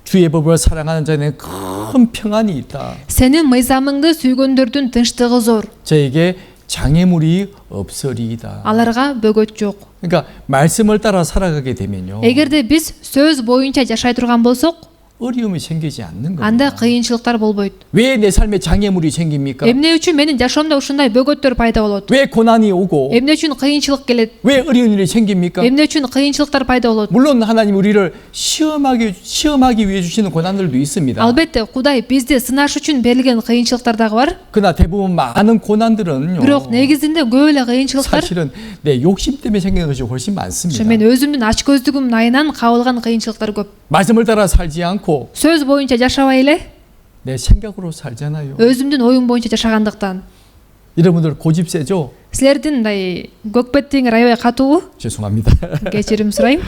주의 법을 사랑하는 자에는 큰 평안이 있다. Сенин мыйзамыңды сүйгөндөрдүн тынчтыгы зор, 저에게 장애물이 없으리이다. аларга бөгөт жок. 그러니까 말씀을 따라 살아가게 되면요. Эгерде биз сөз боюнча жашай турган болсок, 어려움이 생기지 않는 анда 겁니다. кыйынчылыктар болбойт. 왜 내 삶에 장애물이 생깁니까? Эмне үчүн менин жашоомдо ушундай бөгөттөр пайда болот? 왜 고난이 오고 Эмне үчүн кыйынчылык келет? 왜 어려운 일이 생깁니까? Эмне үчүн кыйынчылыктар пайда болот? 물론 하나님 우리를 시험하기 위해 주시는 고난들도 있습니다. Албетте, Кудай бизди сынаш үчүн берилген кыйынчылыктар дагы бар. 그러나 대부분 많은 고난들은요. Бирок негизинде көп эле кыйынчылыктар 사실은 내 욕심 때문에 생기는 것이 훨씬 ошо 많습니다. мен өзүмдүн ачкөздүгүм айынан кабылган кыйынчылыктар көп. 말씀을 따라 살지 않고 Сөз боюнча жашабай эле 내 생각으로 살잖아요. өзүмдүн оюм боюнча жашагандыктан. 여러분들 고집 세죠? Силердин мындай көкпеттиңер аябай катуу. 죄송합니다. Кечирим сурайм.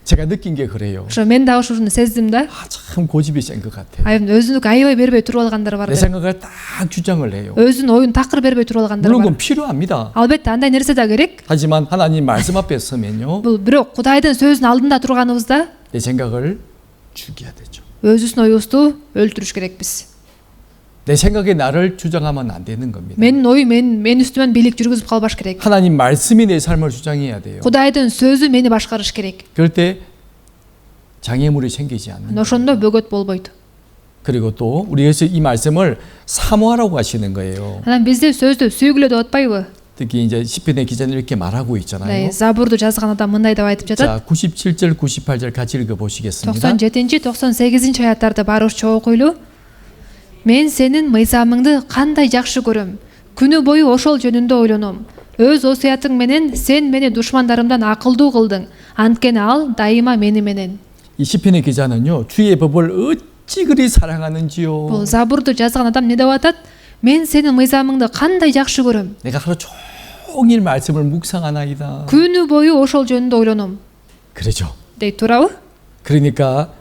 제가 느낀 게 그래요. ошо мен дагы ушуну сездим да. 참 고집이 센 것 같아요. өзүнүкү аябай бербей туруп алгандар бар 내 деп. 생각을 딱 주장을 해요. өзүнүн оюн такыр бербей туруп алгандар 물론 бар. 그건 필요합니다. Албетте андай нерсе да керек. 하지만 하나님 말씀 앞에 서면요. Бул бирок Кудайдын сөзүнүн алдында турганыбызда 내 생각을 죽여야 되죠. өзүбүздүн оюбузду өлтүрүш керекпиз. 내 생각에 나를 주장하면 안 되는 겁니다. Менин ою мен үстүмөн бийлик жүргүзүп калбаш керек. 하나님 말씀이 내 삶을 주장해야 돼요. Кудайдын сөзү мени башкарыш керек. 그럴 때 장애물이 생기지 않는 거예요. Ошондо бөгөт болбойт. 그리고 또 우리에서 이 말씀을 사모하라고 하시는 거예요. Анан бизде сөздү сүйгүлө деп атпайбы? 특히 이제 시편의 기자는 이렇게 말하고 있잖아요. Забурду жазган адам мындай деп айтып жатат. 자, 97절, 98절 같이 읽어보시겠습니다. 97-98 аяттарды барыбызча окуйлу. Мен сенин мыйзамыңды кандай жакшы көрөм. Күнү бою ошол жөнүндө ойлоном. Өз осуятың менен сен мени душмандарымдан акылдуу кылдың. Анткени ал дайыма мени менен. 이 시편의 기자는요, 주의 법을 어찌 그리 사랑하는지요. Бул Забурду жазган адам не деп атат? Мен сенин мыйзамыңды кандай жакшы көрөм. 내가 하루 종일 말씀을 묵상하나이다. Күнү бою ошол жөнүндө ойлоном. 그러죠. Дейт турабы? 그러니까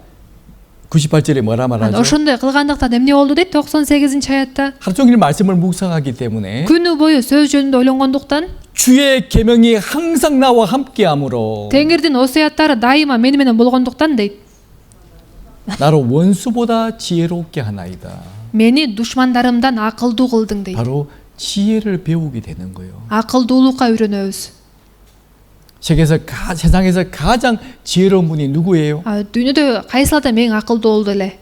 98절에 뭐라 말하죠? Ошондой кылгандыктан эмне болду дейт 98 аятта? 하루 종일 말씀을 묵상하기 때문에 Күнү бою сөз жөнүндө ойлонгондуктан 주의 계명이 항상 나와 함께함으로 Теңирдин осуяттары дайыма мени менен болгондуктан дейт. 나를 원수보다 지혜롭게 하나이다. Мени душмандарымдан акылдуу кылдың дейт. 바로 지혜를 배우게 되는 거예요. Акылдуулукка үйрөнөбүз. 세상에서 가장 지혜로운 분이 누구예요? Дүйнөдө кайсыл адам эң акылдуу болду эле?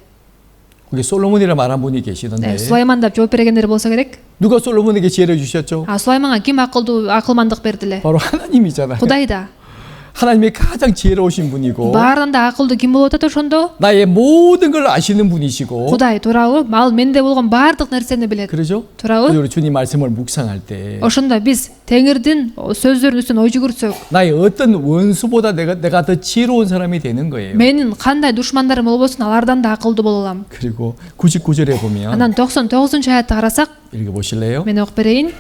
거기 솔로몬이라 말한 분이 계시던데 Сулайман деп жооп бергендер болсо керек. 누가 솔로몬에게 지혜를 주셨죠? Сулайманга ким акылмандык берди эле? 바로 하나님이잖아요. Кудай да. 하나님이 가장 지혜로우신 분이고 Баарынан да акылдуу ким болуп атат ошондо? 나의 모든 걸 아시는 분이시고 Кудай туурабы? Ал менде болгон баардык нерсени билет. 그러죠? Туурабы? 우리 주님 말씀을 묵상할 때 Ошондо биз Теңирдин сөздөрүнүн үстүнөн ой жүгүртсөк, 나의 어떤 원수보다 내가 더 지혜로운 사람이 되는 거예요. менин кандай душмандарым болбосун алардан да акылдуу боло алам. 그리고 99절에 보면 Анан 99 аятты карасак, 읽어보실래요? мен окуп берейин.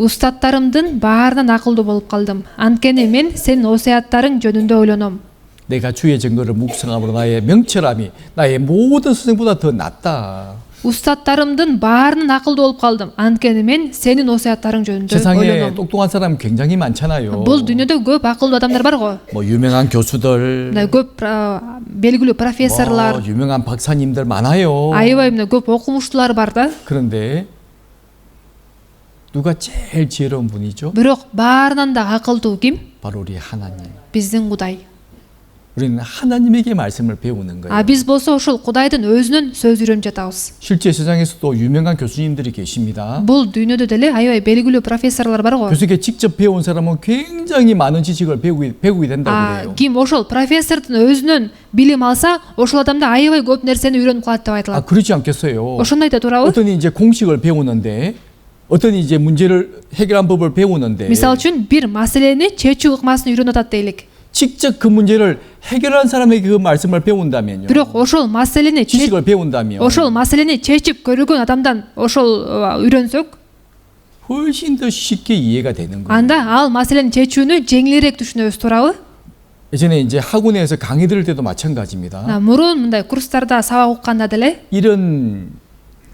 Устаттарымдын баарынан акылдуу болуп калдым. Анткени мен сенин осуяттарың жөнүндө ойлоном. 내가 주의 증거를 묵상함으로 나의 명철함이 나의 모든 스승보다 더 낫다. Устаттарымдын баарынан акылдуу болуп калдым. Анткени мен сенин осуяттарың жөнүндө 세상에 ойлоном. 똑똑한 사람 굉장히 많잖아요. Бул дүйнөдө көп акылдуу адамдар бар го. 뭐 유명한 교수들, Көп белгилүү профессорлор, 유명한 박사님들 많아요. аябай көп окумуштуулар бар да. 그런데 누가 제일 지혜로운 분이죠? Бирок баарынан да акылдуу ким? 바로 우리 하나님. Биздин Кудай. 우리는 하나님에게 말씀을 배우는 거예요. Биз болсо ошол Кудайдын өзүнөн сөз үйрөнүп жатабыз. 실제 세상에서도 유명한 교수님들이 계십니다. Бул дүйнөдө деле аябай белгилүү профессорлор бар го. 교수에게 직접 배운 사람은 굉장히 많은 지식을 배우게 된다고 그래요. Ким ошол профессордун өзүнөн билим алса, ошол адамда аябай көп нерсени үйрөнүп калат деп айтылат. 그렇지 않겠어요? Ошондой айта турабы? 어떤 이제 공식을 배우는데, 어떤 이제 문제를 해결한 법을 배우는데, Мисалы үчүн бир маселени чечүү ыкмасын үйрөнүп атат дейлик. 직접 그 문제를 해결한 사람에게 그 말씀을 배운다면요. Бирок ошол маселени 지식을 배운다면 ошол маселени чечип көргөн адамдан ошол үйрөнсөк, 훨씬 더 쉽게 이해가 되는 거예요. анда ал маселени чечүүнү жеңилирээк түшүнөбүз, туурабы? 예전에 이제 학원에서 강의 들을 때도 마찬가지입니다. Мурун мындай курстарда сабак укканда деле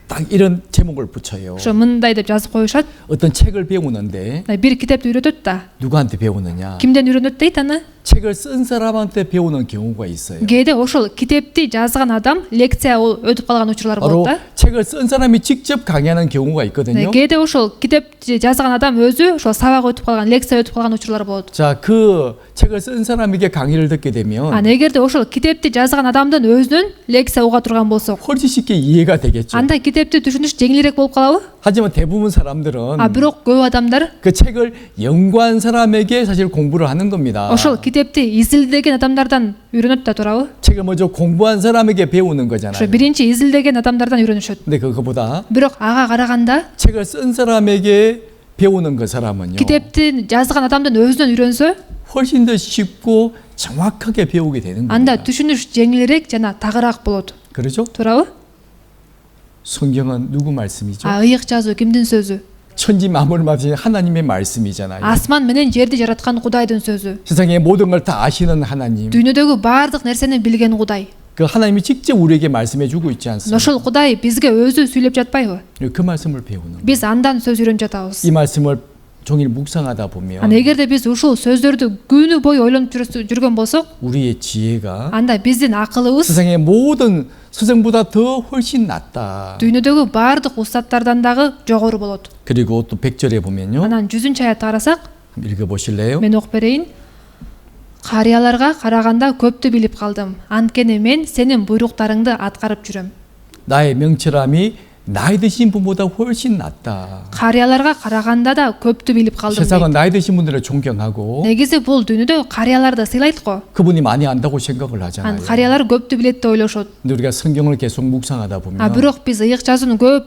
딱 이런 제목을 붙여요. ошо мындай деп жазып коюшат. 어떤 책을 배우는데 Бир китепти үйрөтөт да. 누구한테 배우느냐? Кимден үйрөнөт дейт аны? 책을 쓴 사람한테 배우는 경우가 있어요. Кээде ошол китепти жазган адам лекция өтүп калган учурлар 바로 болот да. 책을 쓴 사람이 직접 강의하는 경우가 있거든요. Кээде ошол китепти жазган адам өзү ошол сабак өтүп калган, лекция өтүп калган учурлар болот. 자, 그 책을 쓴 사람에게 강의를 듣게 되면 Эгерде ошол китепти жазган адамдын өзүнөн лекция уга турган болсок, 훨씬 쉽게 이해가 되겠죠. анда китепти түшүнүш жеңилирээк болуп калабы? 하지만 대부분 사람들은 Бирок көп адамдар 그 책을 연구한 사람에게 사실 공부를 하는 겁니다. ошол китепти изилдеген адамдардан үйрөнөт да, туурабы? 책을 먼저 공부한 사람에게 배우는 Ошо 거잖아요. биринчи изилдеген адамдардан үйрөнүшөт. 근데 그거보다 Бирок ага караганда 책을 쓴 사람에게 배우는 그 사람은요. китепти жазган адамдын өзүнөн үйрөнсө, 훨씬 더 쉽고 정확하게 배우게 되는 анда 겁니다. түшүнүш жеңилирээк жана тагыраак болот. 그렇죠? туурабы? 성경은 누구 말씀이죠? Ыйык жазуу кимдин сөзү? 천지 만물을 만드신 하나님의 말씀이잖아요. Асман менен жерди жараткан Кудайдын сөзү. 세상의 모든 걸 다 아시는 하나님. Дүйнөдөгү баардык нерсени билген Кудай. 그 하나님이 직접 우리에게 말씀해 주고 있지 않습니까? Ошол Кудай бизге өзү сүйлөп жатпайбы? 그 말씀을 배우는 거예요. Биз андан сөз үйрөнүп жатабыз. 이 말씀을 종일 묵상하다 보면 Эгерде биз ушул сөздөрдү күнү бою ойлонуп жүргөн болсок, 우리의 지혜가 анда биздин акылыбыз 세상의 모든 스승보다 더 훨씬 낫다. дүйнөдөгү баардык устаттардан дагы жогору болот. 그리고 또 100절에 보면요. Анан 100-чү аятты карасак, 읽어 보실래요? мен окуп берейин. Карыяларга караганда көптү билип калдым. Анткени мен сенин буйруктарыңды аткарып жүрөм. 나의 명철함이 나이 드신 분보다 훨씬 낫다. Карыяларга караганда да көптү билип калдым. 세상은 나이 드신 분들을 존경하고 Негизи бул дүйнөдө карыяларды сыйлайт го. 그분이 많이 안다고 생각을 하잖아요. Карыялар көптү билет деп ойлошот. 근데 우리가 성경을 계속 묵상하다 보면 Бирок биз ыйык жазууну көп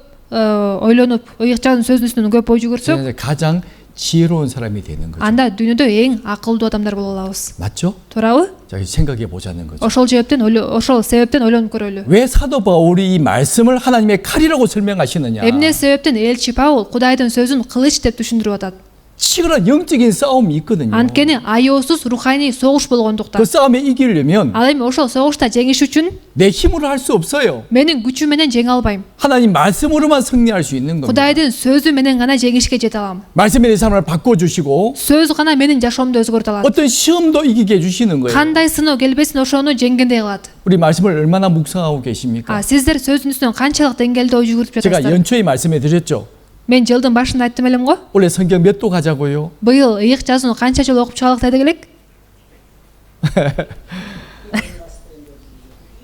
ойлонуп, ыйык жазуунун сөзүнүн үстүнөн көп ой жүгүрсөк, 세상에서 가장 지혜로운 사람이 되는 거죠. анда дүйнөдө эң акылдуу адамдар боло алабыз. 맞죠? туурабы? 자, 생각해 보자는 거죠. ошол себептен ойлонуп көрөлү. 왜 사도 바울이 이 말씀을 하나님의 칼이라고 설명하시느냐? Эмне себептен элчи Паул Кудайдын сөзүн кылыч деп түшүндүрүп атат? 치열한 영적인 싸움이 있거든요. Анткени аеосуз руханий согуш болгондуктан. 그 싸움에 이기려면 Ал эми ошол согушта жеңиш үчүн 내 힘으로 할 수 없어요. менин күчүм менен жеңе албайм. 하나님 말씀으로만 승리할 수 있는 겁니다. Кудайдын сөзү менен гана жеңишке жете алам. 말씀에 내 삶을 바꿔주시고 сөз гана менин жашоомду өзгөртө алат. 어떤 시험도 이기게 해주시는 거예요. Кандай сыноо келбесин ошону жеңгендей кылат. 우리 말씀을 얼마나 묵상하고 계십니까? Сиздер сөздүн үстүнөн канчалык деңгээлде ой жүгүрүп 제가 жатасыздар? 연초에 말씀해 드렸죠. Мен жылдын башында айттым элем го. 올해 성경 몇 도 가자고요? Быйыл ыйык жазууну канча жыл окуп чыгалык дедик элек?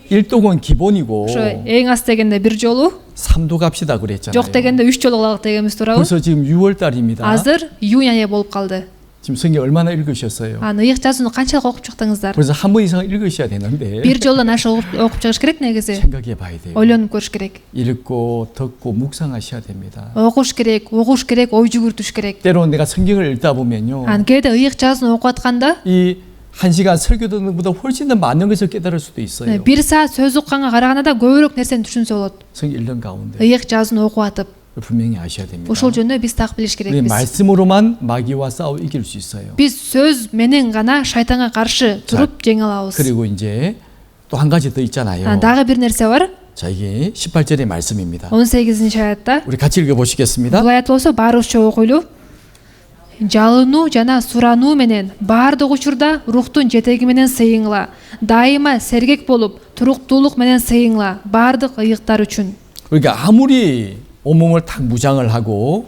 1도건 기본이고 ошо эң аз дегенде бир жолу, 3도 갑시다 그랬잖아요. жок дегенде 3 жолу кылалык дегенбиз, туурабы? 벌써 지금 6월 달입니다. Азыр июнь айы болуп калды. 지금 성경 얼마나 읽으셨어요? Ыйык жазууну канчалык окуп чыктыңыздар? 그래서 한 번 이상 읽으셔야 되는데 бир жолдон ашык окуп чыгыш керек негизи. 생각해 봐야 돼요. ойлонуп көрүш керек. 읽고 듣고 묵상하셔야 됩니다. Окуш керек, угуш керек, ой жүгүртүш керек. 때로는 내가 성경을 읽다 보면요. Кээде ыйык жазууну окуп атканда 이 1시간 설교 듣는 것보다 훨씬 더 많은 것을 깨달을 수도 있어요. бир саат сөз укканга караганда да көбүрөөк нерсени түшүнсө болот. 성경 읽는 가운데 ыйык жазууну окуп атып. 분명히 아셔야 됩니다. ошол жөнүндө биз так билиш 우리 керекбиз. 말씀으로만 마귀와 싸워 이길 수 있어요. Биз сөз менен гана шайтанга каршы туруп жеңе алабыз. 그리고 이제 또 한 가지 더 있잖아요. Дагы бир нерсе бар. 자, 이게 18절의 말씀입니다. 18-ci аятта. 우리 같이 읽어 보시겠습니다. Бул аят болсо баарыбызча окуйлу. Жалынуу жана сурануу менен баардык учурда рухтун жетеги менен сыйыңла. Дайыма сергек болуп, туруктуулук менен сыйыңла. баардык ыйыктар үчүн. 그러니까 아무리 온몸을 탁 무장을 하고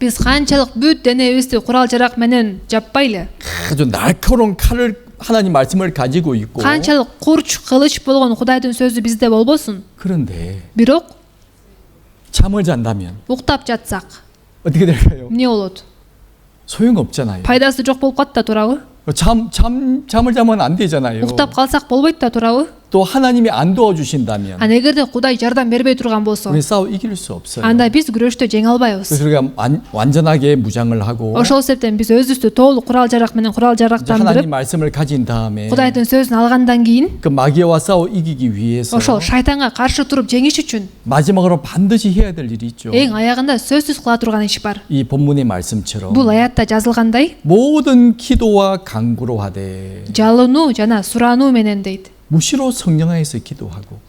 Биз канчалык бүт денебизди курал-жарак менен жаппайлы, 아주 날카로운 칼을 하나님 말씀을 가지고 있고 канчалык курч кылыч болгон Кудайдын сөзү бизде болбосун, 그런데 бирок 잠을 잔다면 уктап жатсак 어떻게 될까요? эмне болот? 소용없잖아요. пайдасы жок болуп калат да, туурабы? 잠을 자면 안 되잖아요. уктап калсак болбойт да, туурабы? 또 하나님이 안 도와주신다면 ана эгерде Кудай жардам бербей турган болсо, 우리 싸워 이길 수 없어요. анда биз күрөштө жеңе албайбыз. 그래서 우리가 완전하게 무장을 하고 ошол себептен биз өзүбүздү толук курал жарак менен курал 이제 하나님 жарактандырып, 말씀을 가진 다음에 Кудайдын сөзүн алгандан кийин 그 마귀와 싸워 이기기 위해서 ошол шайтанга каршы туруп жеңиш үчүн 마지막으로 반드시 해야 될 일이 있죠. эң аягында сөзсүз кыла турган иш бар. 이 본문의 말씀처럼 Бул аятта жазылгандай, 모든 기도와 간구로 하되 жалынуу жана сурануу менен дейт. 무시로 성령 안에서 기도하고.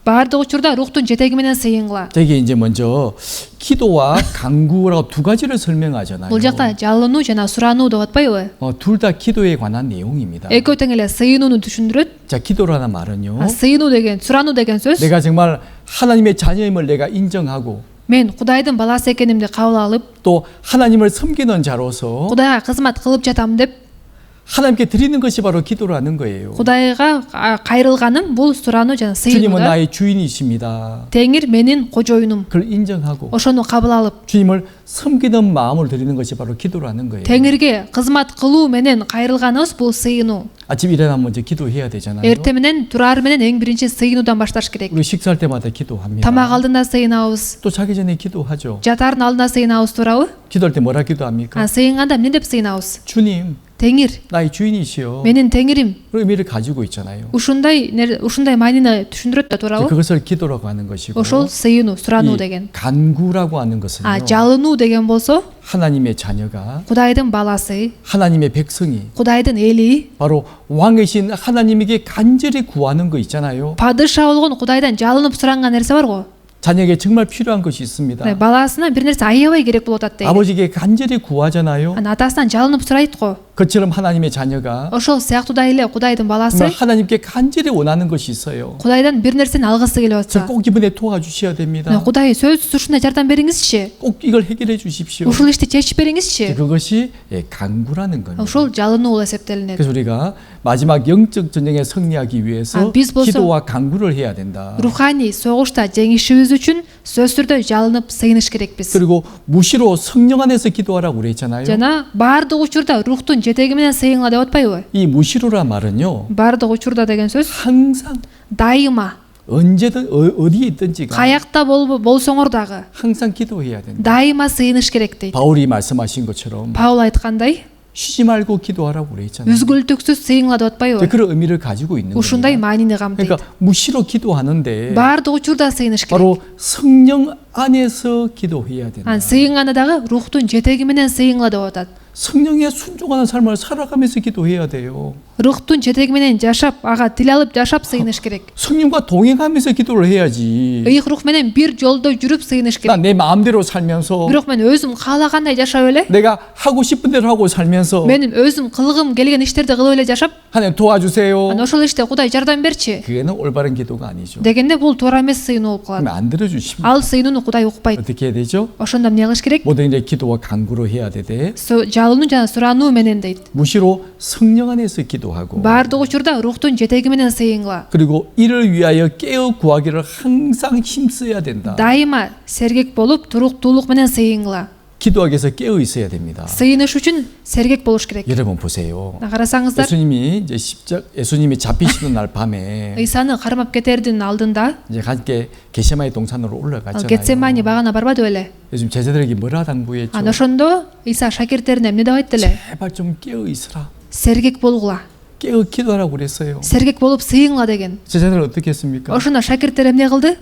баардык учурда рухтун жетеги менен сыйынгыла. 되게 이제 먼저 기도와 간구라고 두 가지를 설명하잖아요. Бул жакта жалынуу жана сурануу деп атпайбы? 둘 다 기도에 관한 내용입니다. экөө тең эле сыйынууну түшүндүрөт. 자, 기도라는 말은요. сыйынуу деген, сурануу деген сөз 내가 정말 하나님의 자녀임을 내가 인정하고 мен Кудайдын баласы экенимди кабыл алып, 또 하나님을 섬기는 자로서 Кудайга кызмат кылып жатам деп 하나님께 드리는 것이 바로 기도라는 거예요. Кудайга кайрылганым бул сурануу жана 주님은 сыйынуу. 나의 주인이십니다. Теңир менин кожоюнум. 그걸 인정하고 ошону кабыл алып, 주님을 섬기는 마음을 드리는 것이 바로 기도라는 거예요. Теңирге кызмат кылуу менен кайрылганыбыз бул сыйынуу. 아침 일어나면 먼저 기도해야 되잖아요. Эрте менен турар менен эң биринчи сыйынуудан башташ керек. 우리 식사할 때마다 기도합니다. тамак алдында сыйынабыз, 또 자기 전에 기도하죠. жатаардын алдында сыйынабыз, туурабы? 기도할 때 뭐라 기도합니까? сыйынганда эмне деп сыйынабыз? 주님, Теңир, 나의 주인이시여. менин теңирим. 그 의미를 가지고 있잖아요. ушундай маанини түшүндүрөт да, туурабы? 그것을 기도라고 하는 것이고 ошол сыйынуу, сурануу 이 деген. 간구라고 하는 것은요. жалынуу деген болсо, 하나님의 자녀가 Кудайдын баласы, 하나님의 백성이 Кудайдын эли, 바로 왕이신 하나님에게 간절히 구하는 거 있잖아요. падыша болгон Кудайдан жалынып суранган нерсе барго. 자녀에게 정말 필요한 것이 있습니다. баласына бир нерсе аябай керек болуп атат дейт. 아버지에게 간절히 구하잖아요. атасынан жалынып сурайт го. 그처럼 하나님의 자녀가 ошол сыяктуудай эле Кудайдын баласы 정말 하나님께 간절히 원하는 것이 있어요. Кудайдан бир нерсени алгысы келип 저 атса, 꼭 이번에 도와주셔야 됩니다. Кудай сөзсүз ушундай жардам бериңизчи. 꼭 이걸 해결해 주십시오. ушул ишти чечип бериңизчи. 그것이 간구라는 겁니다. ошол жалынуу болуп эсептелинет. 그래서 우리가 마지막 영적 전쟁에 승리하기 위해서 biz болсо 기도와 간구를 해야 된다. руханий согушта жеңишибиз үчүн сөзсүз түрдө жалынып сыйыныш керекпиз. 그리고 무시로 성령 안에서 기도하라고 그랬잖아요. жана баардык учурда рухтун жетеги менен сыйынгыла деп атпайбы? 이 무시로란 말은요. баардык учурда деген сөз 항상 дайыма, 언제든 어디에 있든지가 каякта болсоңор дагы 항상 기도해야 된다. дайыма сыйыныш керек дейт. 바울이 말씀하신 것처럼 Паул айткандай, 쉬지 말고 기도하라고 그랬잖아요. үзгүлтүксүз сыйынгыла деп атпайбы? 그런 의미를 가지고 있는 ушундай 겁니다. маанини камтыйт. 그러니까 무시로 기도하는데 баардык учурда сыйыныш керек. 바로 성령 안에서 기도해야 된다. сыйынганда дагы рухтун жетеги менен сыйынгыла деп атат. 성령에 순종하는 삶을 살아가면서 기도해야 돼요. рухтун жетеги менен жашап, ага тил алып жашап сыйыныш керек. 성령과 동행하면서 기도를 해야지. ыйык рух менен бир жолдо жүрүп сыйыныш керек. 난 내 마음대로 살면서 бирок мен өзүм каалагандай жашап эле, 내가 하고 싶은 대로 하고 살면서 мен өзүм кылгым келген иштерди кылып эле жашап, 하나님 도와주세요. ошол иште Кудай жардам берчи 그게는 올바른 기도가 아니죠. дегенде бул туура эмес сыйынуу болуп 그러면 калат. 안 들어주십니다. ал сыйынууну Кудай укпайт. 어떻게 해야 되죠? ошондо эмне кылыш керек? 모든 일에 기도와 간구로 해야 되되 жалынуу жана сурануу менен дейт. 무시로 성령 안에서 기도하고 баардык учурда рухтун жетеги менен сыйынгыла. 그리고 이를 위하여 깨어 구하기를 항상 힘써야 된다. дайыма сергек болуп, туруктуулук менен сыйынгыла. 기도하기 위해서 깨어 있어야 됩니다. сыйыныш үчүн сергек болуш керек. 여러분 보세요. карасаңыздар, 예수님이 잡히시는 날 밤에 ыйсаны кармап кетердин алдында 이제 함께 게세마네 동산으로 올라갔잖아요. Гетсемани багана барбады беле? 요즘 제자들에게 뭐라 당부했죠? ошондо ыйса шакирттерине эмне деп айтты эле? 제발 좀 깨어 있으라. сергек болгула. 깨어 기도하라고 그랬어요. сергек болуп сыйынгыла деген. 제자들 어떻게 했습니까? ошондо шакирттер эмне кылды?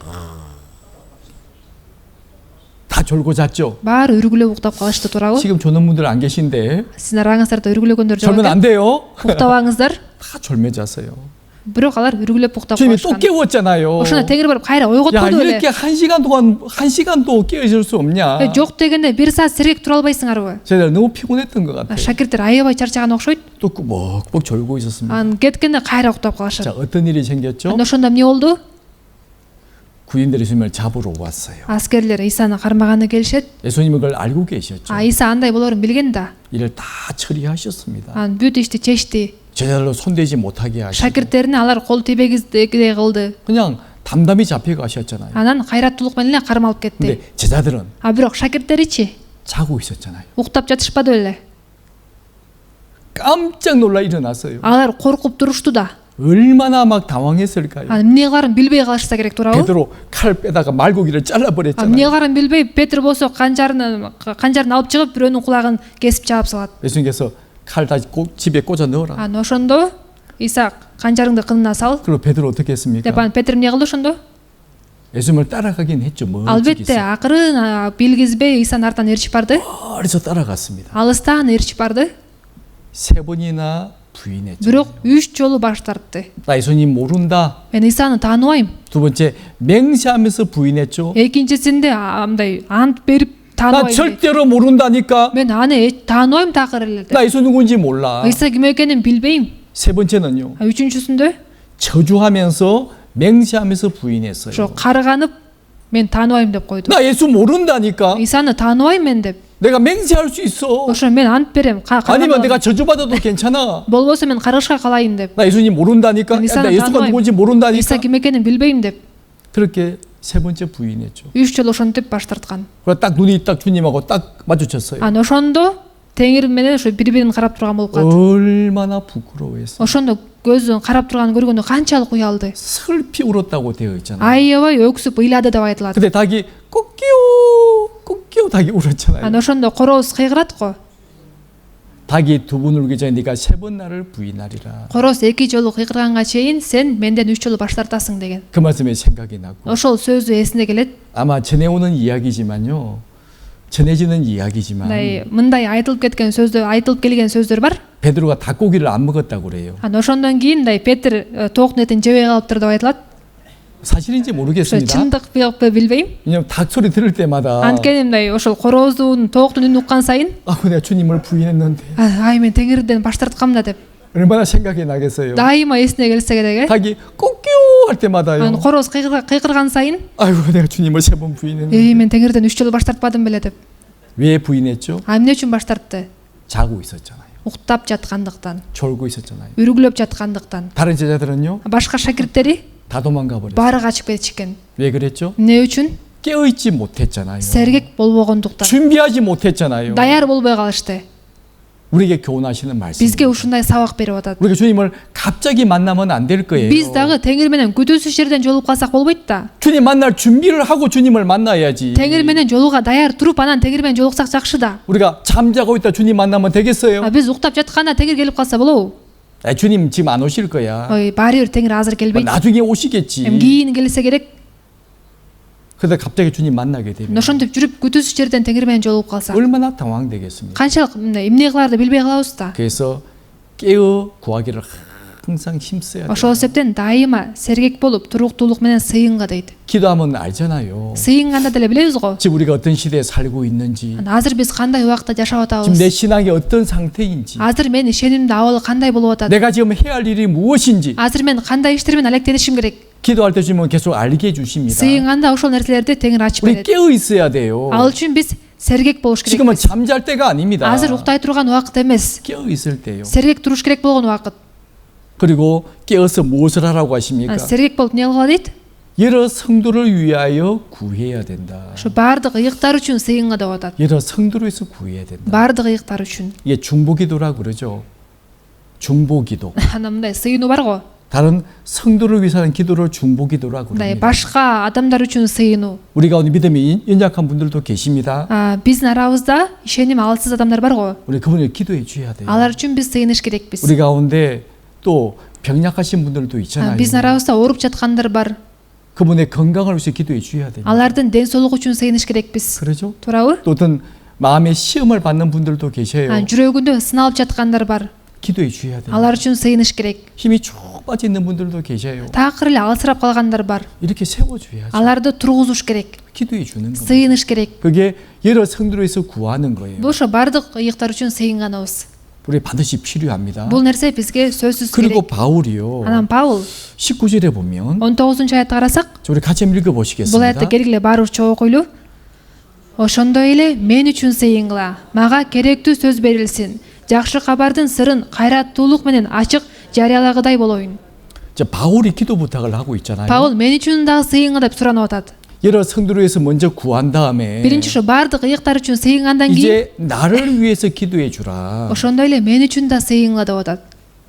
다 졸고 잤죠. баары үргүлөп уктап калышты, туурабы? 지금 조는 분들 안 계신데 сиздин араңыздарда үргүлөгөндөр жок 졸면 안 экен. 돼요. уктабаңыздар. 다 졸며 잤어요. бирок алар үргүлөп уктап 주님이 또 калышкан. 깨웠잖아요. ошондо теңир барып кайра 야, ойготподу беле? 이렇게 한 시간도 깨어 있을 수 없냐? жок дегенде бир саат сергек тура албайсыңарбы? 제자들 너무 피곤했던 것 같아요. шакирттер аябай чарчаган окшойт. 또 꾸벅꾸벅 졸고 있었습니다. анан кеткенде кайра уктап 자, калышат. 어떤 일이 생겼죠? ошондо эмне болду? 구인들이 예수님을 잡으러 왔어요. аскерлер ыйсаны кармаганы келишет. 예수님은 그걸 알고 계셨죠. ыйса андай болорун билген да. 이를 다 처리하셨습니다. анан бүт ишти чечти. 제자들로 손대지 못하게 하시고 шакирттерине алар кол тийбегиздей кылды. 그냥 담담히 잡혀가셨잖아요. Анан кайраттуулук менен эле кармалып кетти. 근데 제자들은 А бирок шакирттеричи 자고 있었잖아요. уктап жатышпады беле. 깜짝 놀라 일어났어요. Алар коркуп турушту да. 얼마나 막 당황했을까요? Анан эмне кыларын билбей калышса керек туурабы? 베드로 칼 빼다가 말고기를 Эмне 잘라버렸잖아요. кыларын билбей Петр болсо канжарын алып чыгып бирөөнүн кулагын кесип чаап салат. 예수님께서 칼 다시 집에 꽂아 넣어라. Анан ошондо Иса канжарыңды кынына сал 그리고 베드로 어떻게 деп 했습니까? анан Петр эмне кылды ошондо? 예수님을 따라가긴 했죠. Албетте акырын билгизбей Исанын артынан ээрчип барды. 멀리서 따라갔습니다. Алыстан ээрчип барды. 세 번이나 부인했죠. Бирок 3 жолу баш тартты. 나 예수님 모른다. Мен Исаны тааныбайм. 두 번째 맹세하면서 부인했죠. Экинчисинде андай ант берип 나 тааныбайм. 절대로 모른다니까. Мен аны тааныбайм такыр эле. 나 예수 누군지 몰라. Иса ким экенин билбейм. 세 번째는요. Үчүнчүсүндө 저주하면서 맹세하면서 부인했어요. ошо карыганып мен тааныбайм деп койду. 나 예수 모른다니까. Исаны тааныбайм мен деп. 내가 맹세할 수 있어. Ошо мен ант берем. 아니면 내가 저주받아도 괜찮아. болбосо мен каргышка калайын деп. 나 예수님 모른다니까. 나 예수가 누군지 Иса 모른다니까. ким экенин билбейм деп. 그렇게 세 번째 부인했죠. 3 жолу ошентип баш тарткан. 그러다 딱 눈이 딱 주님하고 딱 마주쳤어요. Анан ошондо Теңир менен ошо бири-бирин карап турган болуп калды. 얼마나 부끄러워했어. Ошондо көздөн карап турганын көргөндө канчалык уялды. 슬피 울었다고 되어 있잖아요. Аябай өксүп ыйлады деп айтылат. 근데 닭이 꼭 끼워 닭이 울었잖아요. Анан ошондо корооз кыйгырат го. 닭이 두 번 울기 전에 네가 세 번 나를 부인하리라. Корооз 2 жолу кыйгырганга чейин сен менден 3 жолу баш тартасың деген. 그 말씀이 생각이 나고 Ошол сөзү эсине келет. 아마 전해오는 이야기지만요. 전해지는 이야기지만 Мындай айтылып кеткен сөздө айтылып келген сөздөр бар. 베드로가 닭고기를 안 먹었다고 그래요. Анан ошондон кийин мындай Петр тоок этин жебей калыптыр деп айтылат. 사실인지 Ошо 모르겠습니다. чындыкпы билбейм. 왜냐면 닭 소리 들을 때마다 Анткени мындай ошол корооздун тооктун үнүн уккан сайын 내가 주님을 부인했는데 ай мен Теңирден баш тарткам да деп 얼마나 생각이 나겠어요. дайыма эсине келсе керек. 닭이 꼭끼워 할 때마다요. Анан корооз кыйкырган сайын 아이고 내가 주님을 세 번 부인했는데 мен Теңирден 3 жолу баш тартпадым беле деп. 왜 부인했죠? Эмне үчүн баш тартты? 자고 있었잖아요. Уктап жаткандыктан, 졸고 있었잖아요. үрүглөп жаткандыктан. 다른 제자들은요 Башка шакирттери 다 도망가 버렸어요. баары качып кетишкен. 왜 그랬죠? Эмне үчүн? 깨어있지 못했잖아요. Сергек болбогондуктан. 준비하지 못했잖아요. Даяр болбой калышты. 우리에게 교훈하시는 말씀. Бизге ушундай сабак берип атат. 우리가 주님을 갑자기 만나면 안 될 거예요. Биз дагы Теңир менен күтүүсүз жерден жолугуп калсак болбойт да. 주님 만날 준비를 하고 주님을 만나야지. Теңир менен жолууга даяр туруп анан Теңир менен жолуксак жакшы да. 우리가 잠자고 있다 주님 만나면 되겠어요? Биз уктап жатканда Теңир келип калса болобу? 주님 지금 안 오실 거야. Ой, баары бир Теңир азыр келбейт. 나중에 오시겠지. Кийин келсе керек. 그러다 갑자기 주님 만나게 되면 Ошентип жүрүп күтүүсүз жерден Теңир менен жолугуп калсак 얼마나 당황되겠습니까? канчалык эмне кыларды билбей калабыз да. 그래서 깨어 구하기를 항상 힘써야 돼요. Ошол себептен дайыма сергек болуп туруктуулук менен сыйынга дейт. 기도하면 알잖아요. Сыйынганда деле билебиз го. 지금 우리가 어떤 시대에 살고 있는지, Азыр биз кандай убакта жашап 지금 내 атабыз? 신앙이 어떤 상태인지, Азыр менин ишенимдин абалы кандай болуп атат? 내가 지금 해야 할 일이 무엇인지 Азыр мен кандай иштермен алектенишим керек? 기도할 때 주님은 계속 알게 해주십니다. Сыйынганда ошол нерселерди Теңир ачып 우리 берет. 깨어 있어야 돼요. Ал үчүн биз сергек болуш керек. 지금은 잠잘 때가 아닙니다. Азыр уктай турган убакыт эмес. 깨어 있을 때요. Сергек туруш керек болгон убакыт. 그리고 깨어서 무엇을 하라고 하십니까? Сергек болуп эмне кылгыла дейт? 여러 성도를 위하여 구해야 된다. Ошо баардык ыйыктар үчүн сыйынга деп атат. 여러 성도를 위해서 구해야 된다. Баардык ыйыктар үчүн. 이게 중보기도라고 그러죠. 중보기도. Анан мындай сыйынуу бар го. 다른 성도를 위해서 하는 기도를 중보기도라고 мындай 합니다. башка адамдар үчүн сыйынуу. 우리 가운데 믿음이 연약한 분들도 계십니다. Биздин арабызда ишеним алсыз адамдар бар го. 우리 그분을 기도해 줘야 돼요. Алар үчүн биз сыйыныш керекпиз. 우리 가운데 또 병약하신 분들도 있잖아요. Биздин арабызда ооруп жаткандар бар. 그분의 건강을 위해서 기도해 줘야 돼요. Алардын ден соолугу үчүн сыйыныш керекпиз. 그러죠? Туурабы? 또 어떤 마음의 시험을 받는 분들도 계셔요. жүрөгүндө сыналып жаткандар бар. 기도해 줘야 돼요. Алар үчүн сыйыныш керек. 힘이 쭉 빠져 있는 분들도 계셔요. Такыр эле алсырап калгандар бар. 이렇게 세워줘야죠. Аларды тургузуш керек. 기도해 주는 겁니다. Сыйыныш керек. 그게 여러 성도에서 구하는 거예요. Бул ошо бардык ыйыктар үчүн сыйынганыбыз. 우리 반드시 필요합니다. Бул нерсе бизге сөзсүз 그리고 керек. 바울이요. Анан Паул 19절에 보면 19-аятты карасак, 우리 같이 한번 бул 읽어보시겠습니다. аятты келгиле баарыбызча окуйлу. Ошондой эле мен үчүн сыйынгыла, мага керектүү сөз берилсин жакшы кабардын сырын кайраттуулук менен ачык жарыялагыдай болоюн. 자, 바울이 기도 부탁을 하고 있잖아요. Паул мен үчүн дагы сыйыңа деп суранып атат. 여러 성도로에서 먼저 구한 다음에 Биринчи ушу бардык ыйыктар үчүн сыйынгандан кийин 이제 나를 위해서 기도해 주라. ошондой эле мен үчүн да сыйыңа деп атат.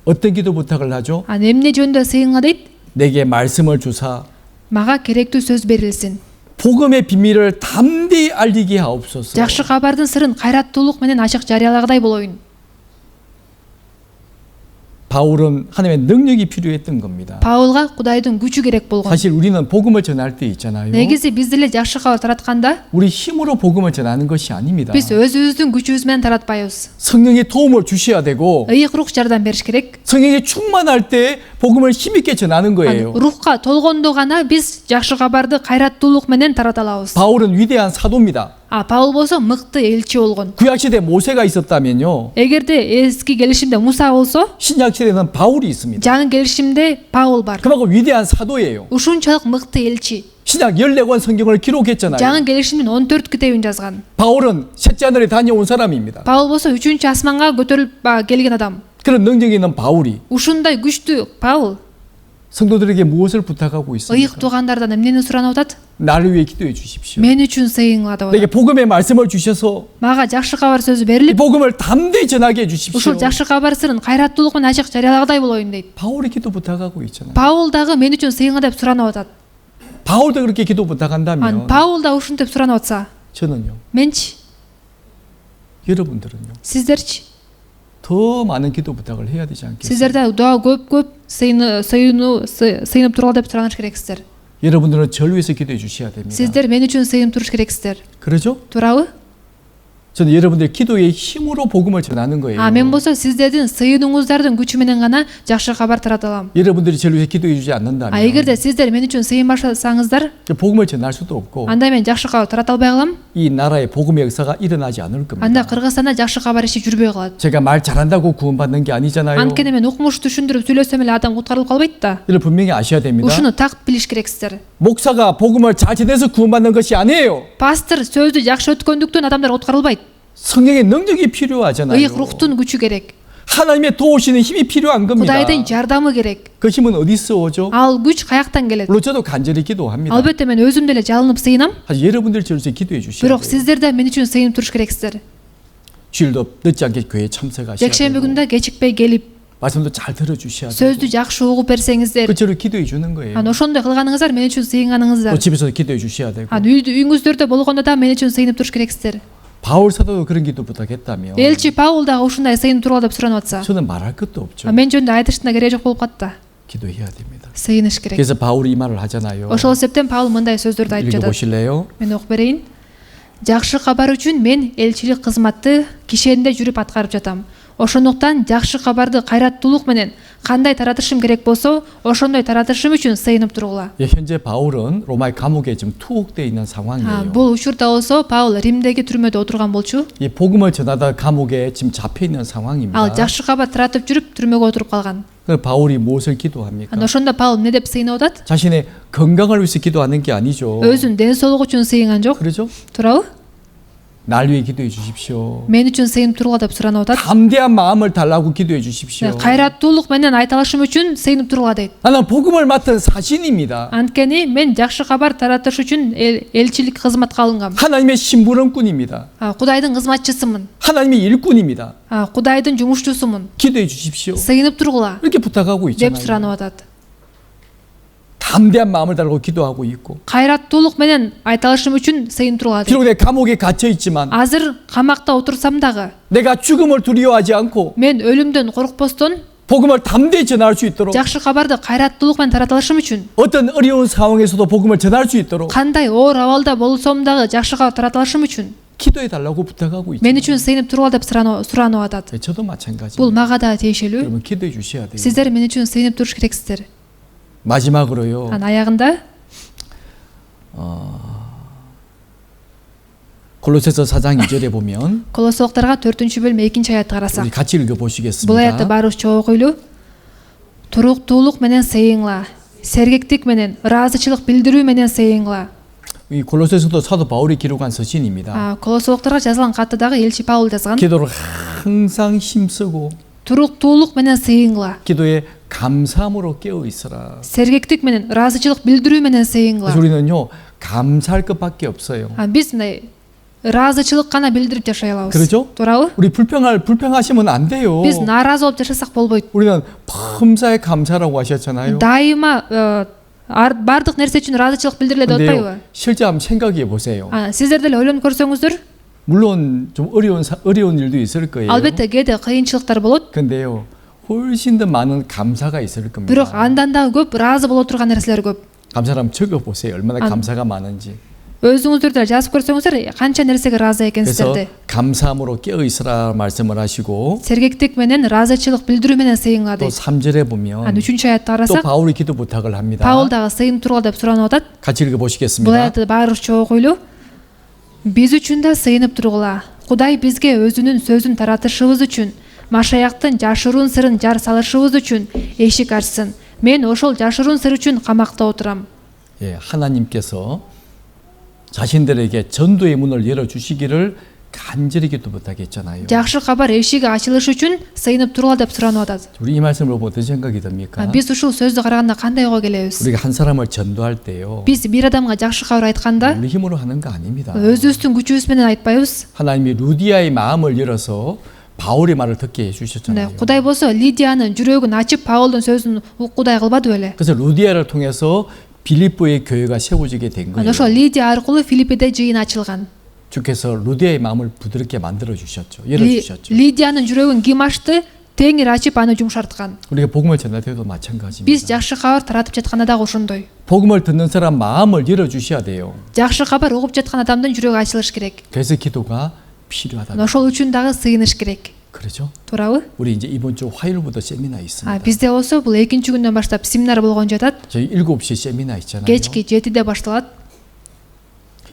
어떤 기도 부탁을 하죠? Эмне жөнүндө сыйыңа дейт? 내게 말씀을 주사 Мага керектүү сөз берилсин. 복음의 비밀을 담대히 알리게 하옵소서. Жакшы кабардын сырын кайраттуулук менен ачык жарыялагыдай болоюн. 바울은 하나님의 능력이 필요했던 겁니다. Паулга Кудайдын күчү керек болгон. 사실 우리는 복음을 전할 때 있잖아요. Негизи биз деле жакшы кабар таратканда 우리 힘으로 복음을 전하는 것이 아닙니다. биз өзүбүздүн күчүбүз менен таратпайбыз. 성령의 도움을 주셔야 되고 Ыйык рух жардам бериш керек. 성령이 충만할 때 복음을 힘있게 전하는 거예요. Рухка толгондо гана биз жакшы кабарды кайраттуулук менен тарата алабыз. 바울은 위대한 사도입니다. Паул болсо мыкты элчи болгон. 구약시대에 모세가 있었다면요. Эгерде эски келишимде Муса болсо, 신약시대에는 바울이 있습니다. жаңы келишимде Паул бар. 그만큼 위대한 사도예요. Ушунчалык мыкты элчи. 신약 14권 성경을 기록했잖아요. жаңы келишимдин 14 китебин жазган. 바울은 셋째 하늘에 다녀온 사람입니다. Паул болсо 3-чү асманга көтөрүлүп келген адам. 그런 능력이 있는 바울이 Ушундай күчтүү Паул 성도들에게 무엇을 부탁하고 있습니까? ыйык туугандардан эмнени суранып атат? 나를 위해 기도해 주십시오. Мен үчүн сыйыңла деп 내게 атат. 복음의 말씀을 주셔서 Мага жакшы кабар сөзү 이 берилип, 복음을 담대히 전하게 해 주십시오. ушул жакшы кабар сырын кайраттуулук менен ачык жарыялагыдай болоюн дейт. 바울이 기도 부탁하고 있잖아요. Паул дагы мен үчүн сыйыңа деп суранып атат. 바울도 그렇게 기도 부탁한다면 Паул да ушинтип суранып атса, 저는요. менчи, 여러분들은요. сиздерчи? 더 많은 기도 부탁을 해야 되지 않겠어요? Сиздерде доо көп сыйынып тургула деп сураныш керексиздер. 여러분들은 절 위해서 기도해 주셔야 됩니다. Сиздер мен үчүн сыйынып туруш керексиздер. 그러죠? Туурабы? 저는 여러분들 기도의 힘으로 복음을 전하는 거예요. Мен болсо сиздердин сыйынуңуздардын күчү менен гана жакшы кабар тарата алам. 여러분들이 절 위해서 기도해 주지 않는다면 Эгерде сиздер мен үчүн сыйынбасаңыздар, 복음을 전할 수도 없고 анда мен жакшы кабар тарата албай калам. 이 나라의 복음의 역사가 일어나지 않을 겁니다. Анда Кыргызстанда жакшы кабар иши жүрбөй калат. 제가 말 잘한다고 구원받는 게 아니잖아요. Анткени мен укмуш түшүндүрүп сүйлөсөм эле адам куткарылып калбайт да. 여러분 분명히 아셔야 됩니다. Ушуну так билиш керексиздер. 목사가 복음을 잘 전해서 구원받는 것이 아니에요. Пастор сөздү жакшы өткөндүктөн адамдар куткарылбайт. 성령의 능력이 필요하잖아요. Ыйык рухтун күчү керек. 하나님의 도우시는 힘이 필요한 겁니다. Кудайдын жардамы керек. 그 힘은 어디서 오죠? Ал күч каяктан келет? 물론 저도 간절히 기도합니다. Албетте мен өзүм деле жалынып сыйынам. 사실 여러분들 저를 기도해 주셔야 Бирок 돼요. сиздер да мен үчүн сыйынып туруш керексиздер. 주일도 늦지 않게 교회에 참석하셔야 Жекшемби 되고 күндө кечикпей келип, 말씀도 잘 들어주셔야 돼요. сөздү жакшы угуп берсеңиздер, 그 저를 기도해 주는 거예요. ошондой кылганыңыздар мен үчүн 또 сыйынганыңыздар. 집에서도 기도해 주셔야 되고 үйүңүздөрдө болгондо да мен үчүн сыйынып туруш керексиздер. 바울 사도도 그런 기도 부탁했다면 Элчи Паул дагы ушундай сыйынып тургула деп суранып атса, 저는 말할 것도 없죠. мен жөнүндө айтыштын да кереги жок болуп калат да. 기도해야 됩니다. Сыйыныш керек. 그래서 바울이 이 말을 하잖아요. Ошол себептен Паул мындай сөздөрдү айтып жатат. 읽어보실래요? Мен окуп берейин. Жакшы кабар үчүн мен элчилик кызматты кишенде жүрүп аткарып жатам. Ошондуктан жакшы кабарды кайраттуулук менен кандай таратышым керек болсо, ошондой таратышым үчүн сыйынып тургула. 예, 현재 바울은 로마의 감옥에 지금 투옥되어 있는 상황이에요. Бул учурда болсо Паул Римдеги түрмөдө отурган болчу. 이 복음을 전하다 감옥에 지금 잡혀 있는 상황입니다. Ал жакшы кабар таратып жүрүп түрмөгө отуруп калган. 그 바울이 무엇을 기도합니까? Ошондо Паул эмне деп сыйынып атат? 자신의 건강을 위해서 기도하는 게 아니죠. өзүнүн ден соолугу үчүн сыйынган жок. 그렇죠? Туурабы? 날 위해 기도해 주십시오. Мен үчүн сыйынып тургула деп суранып атат. 담대한 마음을 달라고 기도해 주십시오. Кайраттуулук менен айта алышым үчүн сыйынып тургула дейт. 나는 복음을 맡은 사신입니다. Анткени мен жакшы кабар таратыш үчүн элчилик кызматка алынгам. 하나님의 심부름꾼입니다. Кудайдын кызматчысымын. 하나님의 일꾼입니다. Кудайдын жумушчусумун. 기도해 주십시오. сыйынып тургула 이렇게 부탁하고 деп 있잖아요. суранып атат. 담대한 마음을 달고 기도하고 있고 Кайраттуулук менен айта алышым үчүн сыйынып тургула дейт. 비록 내 감옥에 갇혀 있지만 Азыр камакта отурсам дагы 내가 죽음을 두려워하지 않고 мен өлүмдөн коркпостон 복음을 담대히 전할 수 있도록 жакшы кабарды кайраттуулук менен тарата алышым үчүн 어떤 어려운 상황에서도 복음을 전할 수 있도록 кандай оор абалда болсом дагы жакшы кабар тарата алышым үчүн 기도해 달라고 부탁하고 있죠. мен үчүн сыйынып тургула деп суранып атат. 저도 마찬가지입니다. Бул мага да тиешелүү. 여러분 기도해 주셔야 돼요. Сиздер мен үчүн сыйынып туруш керексиздер. 마지막으로요. Аягында 골로새서 4장 2절에 보면 Колосолуктарга 4-бөлүм 2 аятты карасак, 우리 같이 읽어 бул 보시겠습니다. аятты баарыбыз чогуу окуйлу. Туруктуулук менен сыйыңла, сергектик менен, ыраазычылык билдирүү менен сыйыңла. 이 골로새서도 사도 바울이 기록한 서신입니다. колосолуктарга жазылган катты дагы элчи Паул жазган. 기도를 항상 힘쓰고 Туруктуулук менен сыйынгыла. 기도에 감사함으로 깨어 있어라. Сергектик менен, ыраазычылык билдирүү менен 그래서 сыйынгыла. 우리는요 감사할 것밖에 없어요. Биз мындай ыраазычылык гана билдирип жашай алабыз. 그렇죠? Туурабы? 우리 불평하시면 안 돼요. Биз нааразы болуп жашасак болбойт. 우리는 범사에 감사라고 하셨잖아요. Дайыма бардык нерсе үчүн ыраазычылык билдирилет деп атпайбы? 근데요, 실제 한번 생각해 보세요. Сиздер деле ойлонуп көрсөңүздөр, 물론 좀 어려운 일도 있을 거예요. албетте кээде кыйынчылыктар болот. 근데요, 훨씬 더 많은 감사가 있을 겁니다. Бирок андан дагы көп ыраазы боло турган нерселер көп. 감사를 한번 적어 보세요. 얼마나 감사가 많은지. өзүңүздөр деле жазып көрсөңүздөр канча нерсеге ыраазы экенсиздер 그래서 де. 감사함으로 깨어 있으라 말씀을 하시고 Сергектик менен ыраазычылык билдирүү менен сыйынгыла 또 дейт. 3절에 보면 3-аятты 또 карасак, 바울이 기도 부탁을 합니다. Паул дагы сыйынып тургула деп суранып атат. 같이 Бул 읽어보시겠습니다. аятты баарыбызча окуйлу. Биз үчүн да сыйынып тургула. Кудай бизге өзүнүн сөзүн таратышыбыз үчүн, Машаяктын жашыруун сырын жар салышыбыз үчүн эшик ачсын. Мен ошол жашыруун сыр үчүн камакта отурам. 예, 하나님께서 자신들에게 전도의 문을 열어주시기를 간절히 기도 부탁했잖아요. Жакшы кабар эшиги ачылышы үчүн сыйынып тургула деп суранып атат. 우리 이 말씀을 보고 어떤 생각이 듭니까? Биз ушул сөздү караганда кандай ойго келебиз? 우리가 한 사람을 전도할 때요, Биз бир адамга жакшы кабар айтканда 우리 힘으로 하는 거 아닙니다. өзүбүздүн күчүбүз менен айтпайбыз. 하나님이 루디아의 마음을 열어서 바울의 말을 듣게 해주셨잖아요. Кудай болсо Лидиянын жүрөгүн ачып Паулдун сөзүн уккудай кылбады беле? 그래서 루디아를 통해서 빌립보의 교회가 세워지게 된 거예요. Ошол Лидия аркылуу Филиппиде жыйын ачылган. 주께서 루디아의 마음을 부드럽게 만들어 주셨죠. 열어 주셨죠. Лидиянын жүрөгүн ким ачты? Теңир ачып аны жумшарткан. 우리가 복음을 전할 때도 마찬가지입니다. Биз жакшы кабар таратып жатканда дагы ошондой. 복음을 듣는 사람 마음을 열어 주셔야 돼요. Жакшы кабар угуп жаткан адамдын жүрөгү ачылыш керек. 그래서 기도가 필요하다. Ошол үчүн дагы сыйыныш керек. 그렇죠? Туурабы? 우리 이제 이번 주 화요일부터 세미나 있습니다. Бизде болсо бул экинчи күндөн баштап семинар болгон жатат. 저희 7시 세미나 있잖아요. Кечки 7де башталат.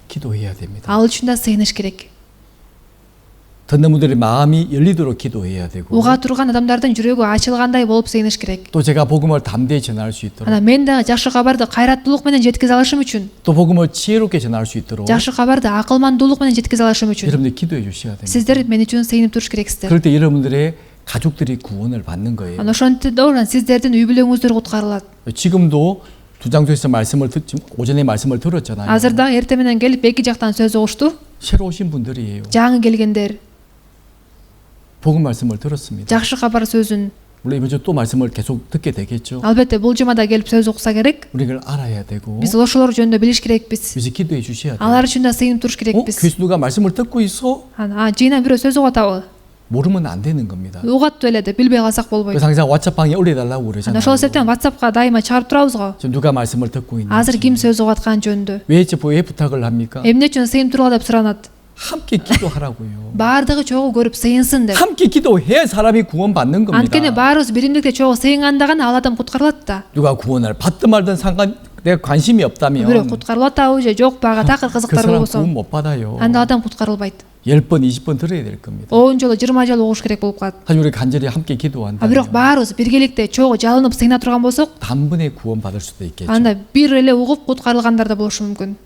기도해야 됩니다. Ал үчүн да сыйыныш керек. 듣는 분들의 마음이 열리도록 기도해야 되고 Уга турган адамдардын жүрөгү ачылгандай болуп сыйыныш керек. 또 제가 복음을 담대히 전할 수 있도록 Мен дагы жакшы кабарды кайраттуулук менен жеткизе алышым үчүн, 또 복음을 지혜롭게 전할 수 있도록 жакшы кабарды акылмандуулук менен жеткизе алышым үчүн 여러분들 기도해 주셔야 됩니다. сиздер мен үчүн сыйынып туруш керексиздер. 그럴 때 여러분들의 가족들이 구원을 받는 거예요. Ошентип сиздердин үй бүлөңүздөр куткарылат. 지금도 두 장소에서 말씀을 오전에 말씀을 들었잖아요. Азыр дагы эртең менен келип эки жактан сөз угушту. 새로 오신 분들이에요. Жаңы келгендер 복음 말씀을 들었습니다. жакшы кабар сөзүн 물론 이번 주 또 말씀을 계속 듣게 되겠죠. албетте бул жумада келип сөз укса керек. 우리 이걸 알아야 되고 Биз ошолор жөнүндө билиш керекпиз. 그래서 기도해 주셔야 돼요. Алар үчүн да сыйынып туруш керекпиз. 교수 누가 말씀을 듣고 있어? Жыйынан бирөө сөз угатабы? 모르면 안 되는 겁니다. Угаттуу эле деп билбей калсак болбойт. 그래서 항상 왓츠방에 올려달라고 그러잖아요. Ошол себептен WhatsAppка дайыма чыгарып турабыз го. 지금 누가 말씀을 듣고 있는지. Азыр ким сөз угаткан жөнүндө. 왜 부탁을 합니까? Эмне үчүн сыйынып тургула деп суранат. 함께 기도하라고요. Баардыгы чогуу көрүп сыйынсын деп. 함께 기도해야 사람이 구원받는 겁니다. Анткени баарыбыз биримдикте чогуу сыйынганда гана ал адам куткарылат да. 누가 구원을 받든 말든 내가 관심이 없다면 Бирөө куткарылып атабы же жок бага такыр 그 кызыктар 사람 болбосо 구원 못 받아요. анда адам куткарылбайт. 10번, 20번 들어야 될 겁니다. 10 жолу 20 жолу угуш керек болуп калат. 하지만 우리 간절히 함께 기도한다면 Бирок баарыбыз биргеликте чогуу жалынып сыйына турган болсок, 단번에 구원받을 수도 있겠죠. анда бир эле угуп куткарылгандар да болушу мүмкүн.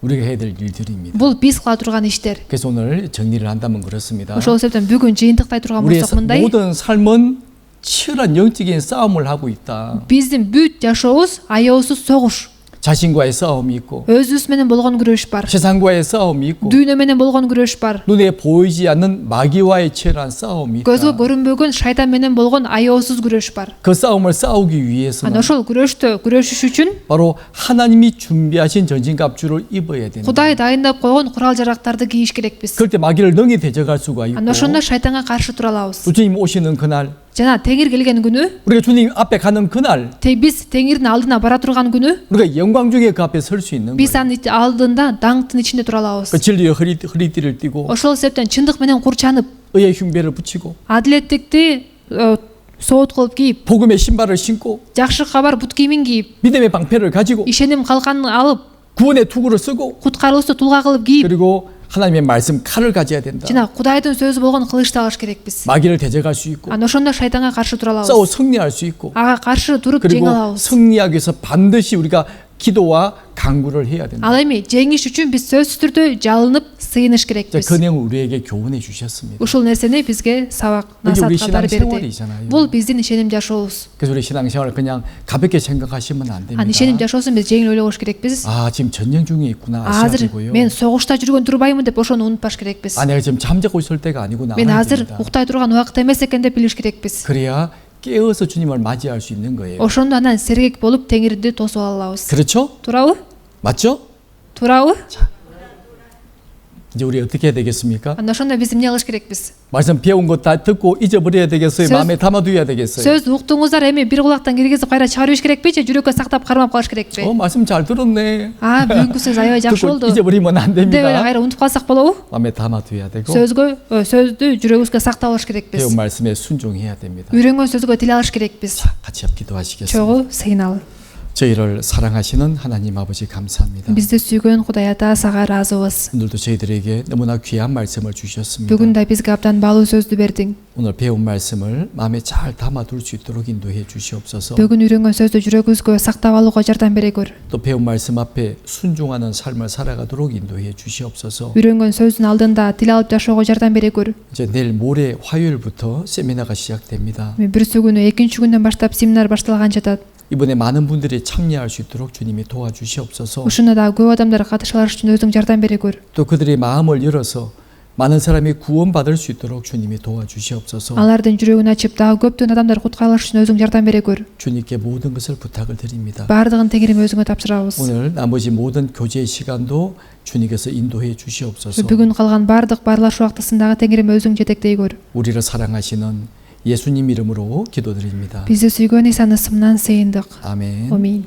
우리가 해야 될 일들입니다. Бул биз кыла турган иштер. 그래서 오늘 정리를 한다면 그렇습니다. Ошол себептен бүгүн жыйынтыктай турган 우리의 болсок мындай, 모든 삶은 치열한 영적인 싸움을 하고 있다. биздин бүт жашообуз аеосуз согуш. 자신과의 싸움이 있고 Өзүбүз менен болгон күрөш бар. 세상과의 싸움이 있고 Дүйнө менен болгон күрөш бар. 눈에 보이지 않는 마귀와의 치열한 싸움이 있다. Көзгө көрүнбөгөн шайтан менен болгон аеосуз күрөш бар. 그 싸움을 싸우기 위해서는 Ошол күрөштө күрөшүш үчүн 바로 하나님이 준비하신 전진갑주를 입어야 된다. Кудай дайындап койгон курал-жарактарды кийиш керекпиз. 그럴 때 마귀를 능히 대적할 수가 있고 Ошондо шайтанга каршы тура алабыз. 또 주님 오시는 그날 Жана Теңир келген күнү, 우리가 주님 앞에 가는 그날 биз Теңирдин алдына бара турган күнү, 우리가 영광 중에 그 앞에 설 수 있는 биз 거예요. анын алдында даңктын ичинде тура алабыз. 그 진리의 허리띠를 띠고 Ошол себептен чындык менен курчанып, 의의 흉배를 붙이고 адилеттикти соот кылып кийип, 복음의 신발을 신고 жакшы кабар бут кийимин кийип, 믿음의 방패를 가지고 ишеним калканын алып, 구원의 투구를 쓰고 куткарылуусу тулга кылып кийип, 그리고 하나님의 말씀 칼을 가져야 된다. жана Кудайдын сөзү болгон кылычты алыш керекпиз. 마귀를 대적할 수 있고 Ошондо шайтанга каршы тура алабыз. 싸워 승리할 수 있고 Ага каршы туруп жеңе 그리고 алабыз. 승리하기 위해서 반드시 우리가 기도와 간구를 해야 된다. Ал эми жеңиш үчүн биз сөзсүз түрдө жалынып сыйыныш керекпиз. 그 내용을 우리에게 교훈해 주셨습니다. Ушул нерсени бизге сабак, 이게 우리 насаат берди. 신앙생활이잖아요. Бул биздин ишеним жашообуз. 그래서 우리 신앙생활을 그냥 가볍게 생각하시면 안 됩니다. ишеним жашоосун биз жеңил ойлобош керекпиз. 아, 지금 전쟁 중에 있구나 아셔야 Азыр 되고요. мен согушта жүргөн турбаймын деп ошону унутпаш керекпиз. 아, 내가 지금 잠자고 있을 때가 아니구나. Мен 알아야 азыр 됩니다. уктай турган убакыт эмес экен деп билиш керекпиз. 그래야 깨어서 주님을 맞이할 수 있는 거예요. Ошондо анан сергек болуп Теңирди тосуп ала алабыз. 그렇죠? Туурабы? 맞죠? Туурабы? 이제 우리 어떻게 해야 되겠습니까? Анда ошондо биз эмне кылыш керекпиз? 말씀 배운 거 다 듣고 잊어버려야 되겠어요? сөз- 마음에 담아두어야 되겠어요? Сөз уктуңуздар эми бир кулактан киргизип кайра чыгарып керекпи же жүрөккө сактап кармап калыш керекпи? 말씀 잘 들었네. Бүгүнкү сөз аябай жакшы 듣고 болду. 잊어버리면 안 деп 됩니다. кайра унутуп калсак болобу? 마음에 담아두어야 되고 сөздү жүрөгүбүзгө сактап алыш керекпиз. 배운 말씀에 순종해야 됩니다. Үйрөнгөн сөзгө тил алыш керекпиз. 같이 기도하시겠습니다. чогуу сыйыналы. 저희를 사랑하시는 하나님 아버지 감사합니다. Бизди сүйгөн Кудай Ата сага ыраазыбыз. 오늘도 저희들에게 너무나 귀한 말씀을 주셨습니다. Бүгүн да бизге абдан баалуу сөздү бердиң. 오늘 배운 말씀을 마음에 잘 담아둘 수 있도록 인도해 주시옵소서. Бүгүн үйрөнгөн сөздү жүрөгүбүзгө сактап алууга жардам бере көр. 또 배운 말씀 앞에 순종하는 삶을 살아가도록 인도해 주시옵소서. Үйрөнгөн сөздүн алдында тил алып жашоого жардам бере көр. 이제 내일 모레 화요일부터 세미나가 시작됩니다. Бүрсү күнү экинчи күндөн баштап семинар башталган жатат. 이번에 많은 분들이 참여할 수 있도록 주님이 도와주시옵소서. Ушуна да көп адамдар катыша алыш үчүн өзүң жардам бере көр. 또 그들의 마음을 열어서 많은 사람이 구원받을 수 있도록 주님이 도와주시옵소서. Алардын жүрөгүн ачып дагы көптөгөн адамдар куткарылыш үчүн өзүң жардам бере көр. 주님께 모든 것을 부탁을 드립니다. Бардыгын Теңирим өзүңө тапшырабыз. 오늘 나머지 모든 교제 시간도 주님께서 인도해 주시옵소서. Бүгүн калган бардык баарлаш убактысындагы Теңирим өзүң жетектей көр. 우리를 사랑하시는 예수님 이름으로 기도드립니다. Бизди сүйгөн Исанын ысымынан сыйындык. 아멘. Амин.